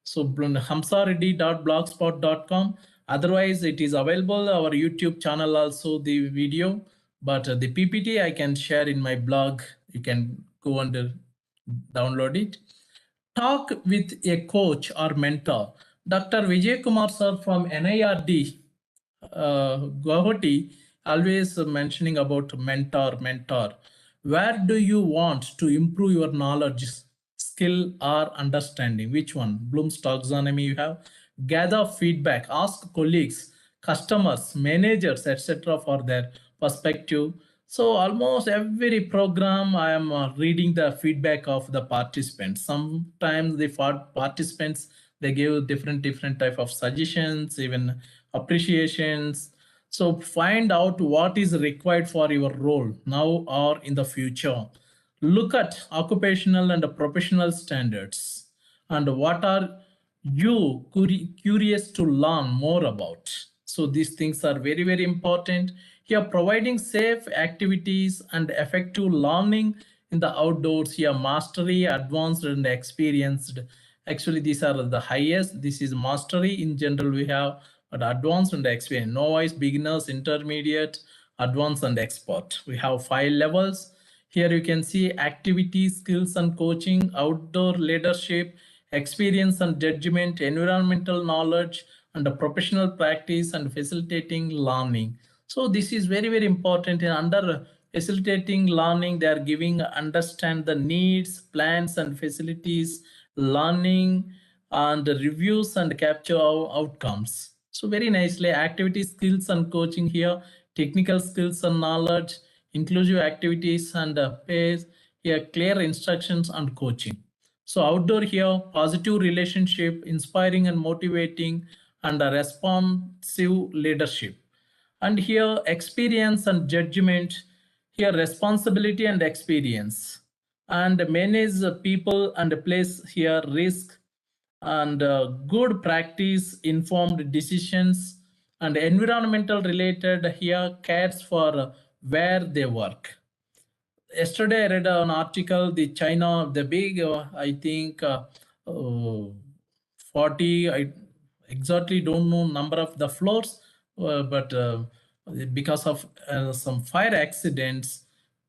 Speaker 2: So hamsareddy.blogspot.com. Otherwise, it is available our YouTube channel also the video, but the PPT I can share in my blog. You can go and download it. Talk with a coach or mentor. Dr. Vijay Kumar sir from NIRD Guwahati always mentioning about mentor. Where do you want to improve your knowledge, skill or understanding? Which one? Bloom's taxonomy you have. Gather feedback, ask colleagues, customers, managers, etc. for their perspective. So almost every program I am reading the feedback of the participants. Sometimes the participants, they give different type of suggestions, even appreciations. So find out what is required for your role now or in the future. Look at occupational and professional standards and what are you curious to learn more about. So these things are very, very important. Here providing safe activities and effective learning in the outdoors. Here mastery, advanced and experienced. Actually, these are the highest. This is mastery in general we have, but advanced and experienced. Novice, beginners, intermediate, advanced and expert. We have 5 levels. Here you can see activity, skills and coaching, outdoor leadership, experience and judgment, environmental knowledge, and professional practice and facilitating learning. So this is very, very important. And under facilitating learning, they are giving understand the needs, plans and facilities, learning and reviews and capture outcomes. So very nicely activity, skills and coaching here, technical skills and knowledge, inclusive activities and pace, here clear instructions and coaching. So outdoor here, positive relationship, inspiring and motivating and a responsive leadership. And here experience and judgment, here responsibility and experience. And manage people and place here risk and good practice, informed decisions and environmental related here cares for where they work. Yesterday I read an article, the China, the big, I think 40, I exactly don't know number of the floors, but because of some fire accidents,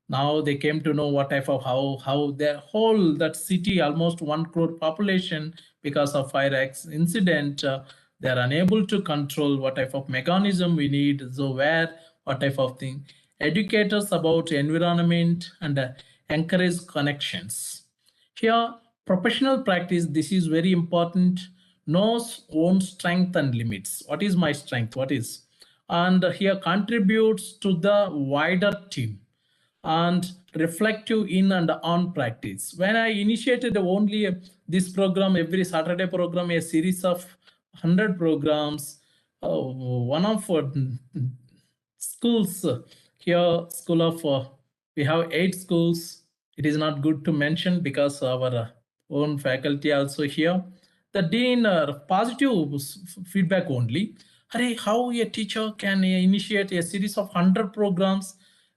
Speaker 2: now they came to know what type of how their whole that city, almost 1 crore population, because of fire incident, they are unable to control what type of mechanism we need. So where, what type of thing, educators about environment and encourage connections. Here professional practice, this is very important. Knows own strength and limits. What is my strength? What is? And here contributes to the wider team and reflective in and on practice. When I initiated only this program, every Saturday program, a series of 100 programs, one of schools here, school of, we have 8 schools. It is not good to mention because our own faculty also here. The dean positive feedback only. Hurry, how a teacher can initiate a series of 100 programs?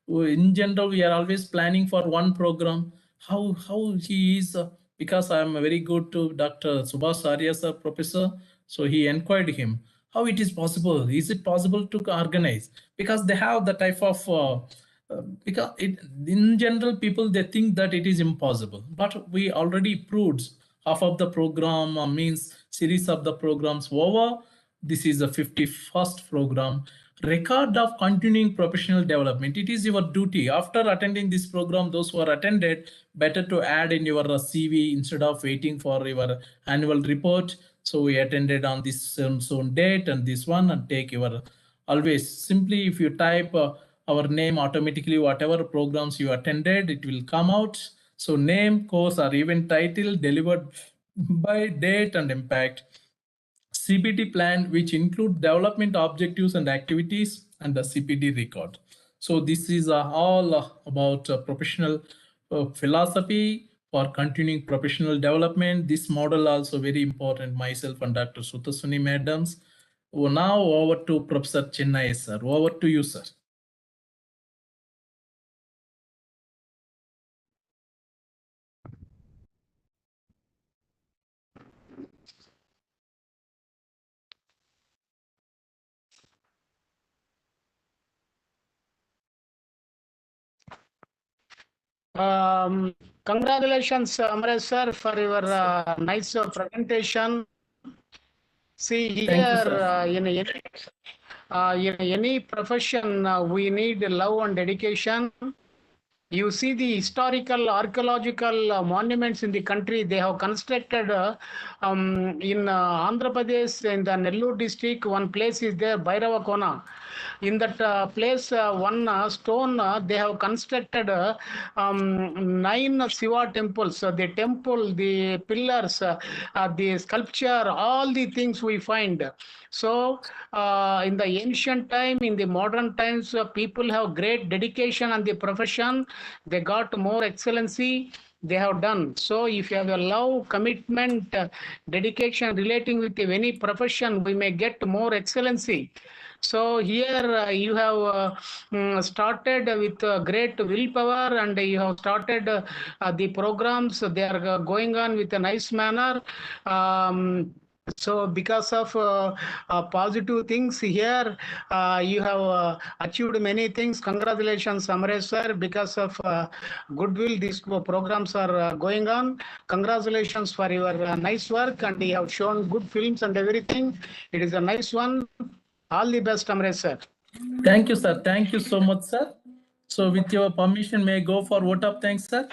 Speaker 2: In general, we are always planning for one program. How he is, because I am very good to Dr. Subhash Arya sir, professor. So he inquired him, how it is possible? Is it possible to organize? Because they have the type of, because in general, people, they think that it is impossible, but we already proved half of the program means series of the programs over. This is the 51st program. Record of continuing professional development. It is your duty after attending this program. Those who are attended, better to add in your CV instead of waiting for your annual report. So we attended on this soon date and this one, and take your, always simply if you type our name, automatically whatever programs you attended, it will come out. So name, course or event title, delivered by date and impact. CPD plan, which include development objectives and activities, and the CPD record. So this is all about professional philosophy for continuing professional development. This model also very important, myself and Dr. Sutasuni madams. Now over to Professor Chennai sir. Over to you, sir.
Speaker 3: Congratulations, Amresh sir, for your nice presentation. See here, in any profession, we need love and dedication. You see the historical archaeological monuments in the country. They have constructed in Andhra Pradesh, in the NEHU district. One place is there, Bhairava Kona. In that place, one stone, they have constructed 9 Shiva temples. The temple, the pillars, the sculpture, all the things we find. So in the ancient time, in the modern times, people have great dedication on the profession. They got more excellency they have done. So if you have a love, commitment, dedication relating with any profession, we may get more excellency. So here you have started with great willpower, and you have started the programs. They are going on with a nice manner. So because of positive things here, you have achieved many things. Congratulations, Amresh sir. Because of goodwill, these programs are going on. Congratulations for your nice work, and you have shown good films and everything. It is a nice one. All the best, Amresh sir.
Speaker 2: Thank you, sir. Thank you so much, sir. So with your permission, may I go for vote of thanks, sir?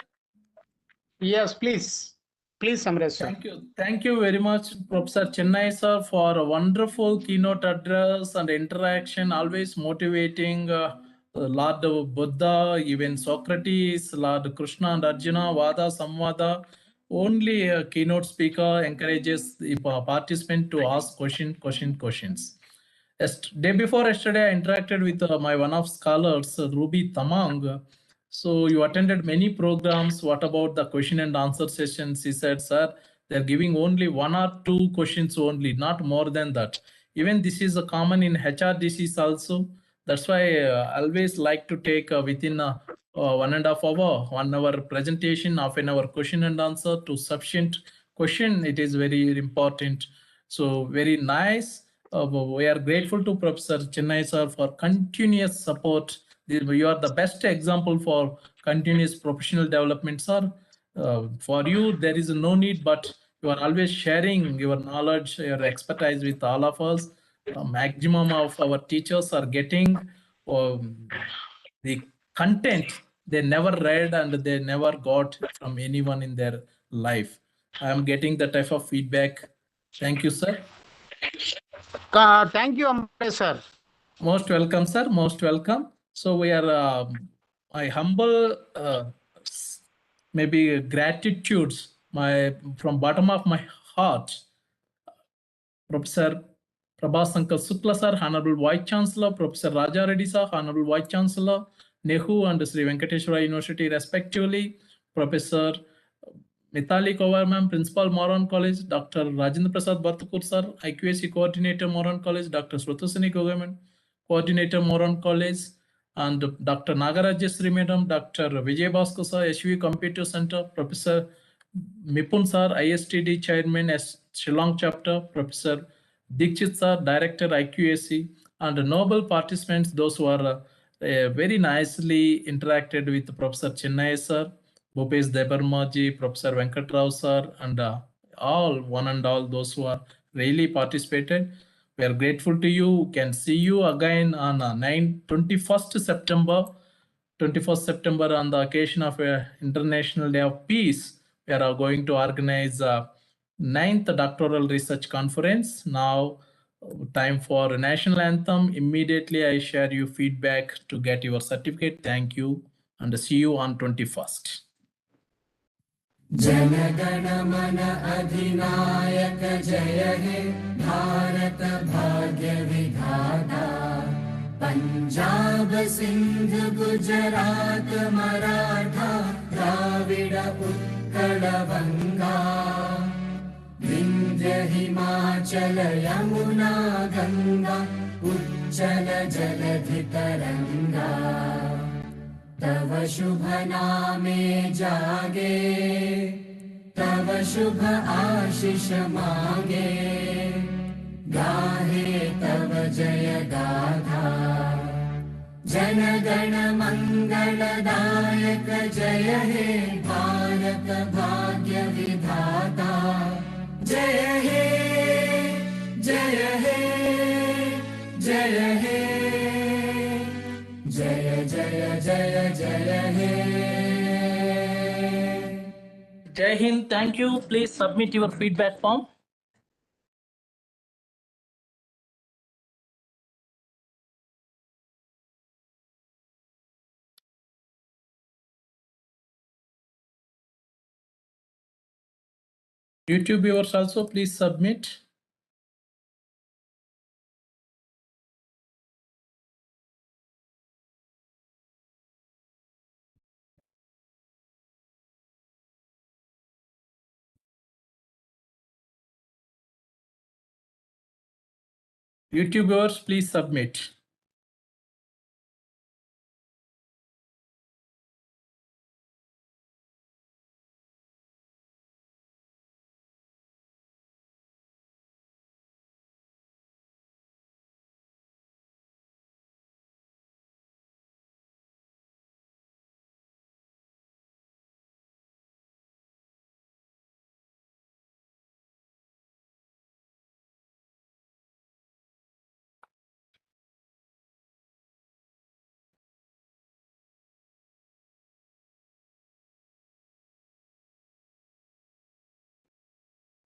Speaker 3: Yes, please. Please, Amresh sir.
Speaker 2: Thank you. Thank you very much, Professor Chennai sir, for a wonderful keynote address and interaction, always motivating. Lord Buddha, even Socrates, Lord Krishna and Arjuna, Vada, Samvada. Only a keynote speaker encourages the participant to ask questions. Day before yesterday, I interacted with my one of scholars, Ruby Tamang. So you attended many programs. What about the question and answer sessions? He said, sir, they're giving only 1 or 2 questions only, not more than that. Even this is a common in HRDCs also. That's why I always like to take within 1.5 hour, 1 hour presentation, half an hour question and answer to sufficient question. It is very important. So very nice. We are grateful to Professor Chennai sir for continuous support. You are the best example for continuous professional development, sir. For you, there is no need, but you are always sharing your knowledge, your expertise with all of us. Maximum of our teachers are getting the content they never read and they never got from anyone in their life. I am getting the type of feedback. Thank you, sir.
Speaker 3: Thank you, Amresh sir.
Speaker 2: Most welcome, sir. Most welcome. So we are my humble maybe gratitudes from bottom of my heart, Professor Prabhasankar Sukla sir, Honorable Vice Chancellor, Professor Raja Reddy sir, Honorable Vice Chancellor, NEHU and Sri Venkateswara University respectively, Professor Mithali Kovar ma'am, Principal Moran College, Dr. Rajendra Prasad Bartakur sir, IQAC Coordinator Moran College, Dr. Srutasini Gogaman, Coordinator Moran College, and Dr. Nagarajasri madam, Dr. Vijay Bhaskar sir, SUV Computer Center, Professor Mipun sir, ISTD Chairman, Shillong Chapter, Professor Dikshit sir, Director IQAC, and noble participants, those who are very nicely interacted with Professor Chennai sir, Bhupesh Debarmaji, Professor Venkatrao sir, and all, one and all those who are really participated. We are grateful to you. Can see you again on 21st September. 21st September on the occasion of International Day of Peace. We are going to organize 9th Doctoral Research Conference. Now, time for National Anthem. Immediately, I share you feedback to get your certificate. Thank you and see you on 21st.
Speaker 1: जनगण मन अधिनायक जय हे भारत भाग्य विधाता पंजाब सिंध गुजरात मराठा द्राविड उत्कल बंगा विंध्य हिमाचल यमुना गंगा उच्चल जलधि तरंगा तव शुभ नामे जागे तव शुभ आशीष मांगे गाहे तव जय गाथा जन गण मंगलदायक जय हे भारत भाग्य विधाता जय हे जय हे जय हे जय जय जय जय हे
Speaker 2: Jai Hind, thank you. Please submit your feedback form. YouTube viewers also, please submit. YouTube viewers, please submit.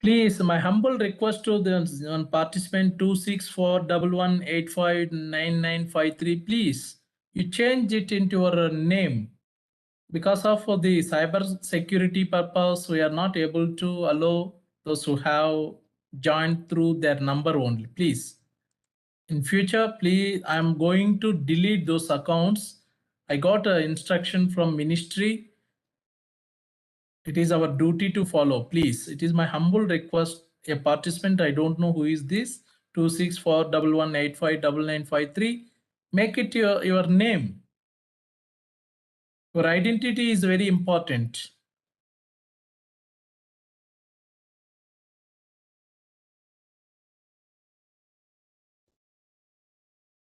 Speaker 2: Please, my humble request to the participant 26411859953, please, you change it into your name. Because of the cyber security purpose, we are not able to allow those who have joined through their number only. Please, in future, please, I'm going to delete those accounts. I got an instruction from ministry. It is our duty to follow. Please, it is my humble request. A participant, I don't know who is this, 26411859953. Make it your name. Your identity is very important.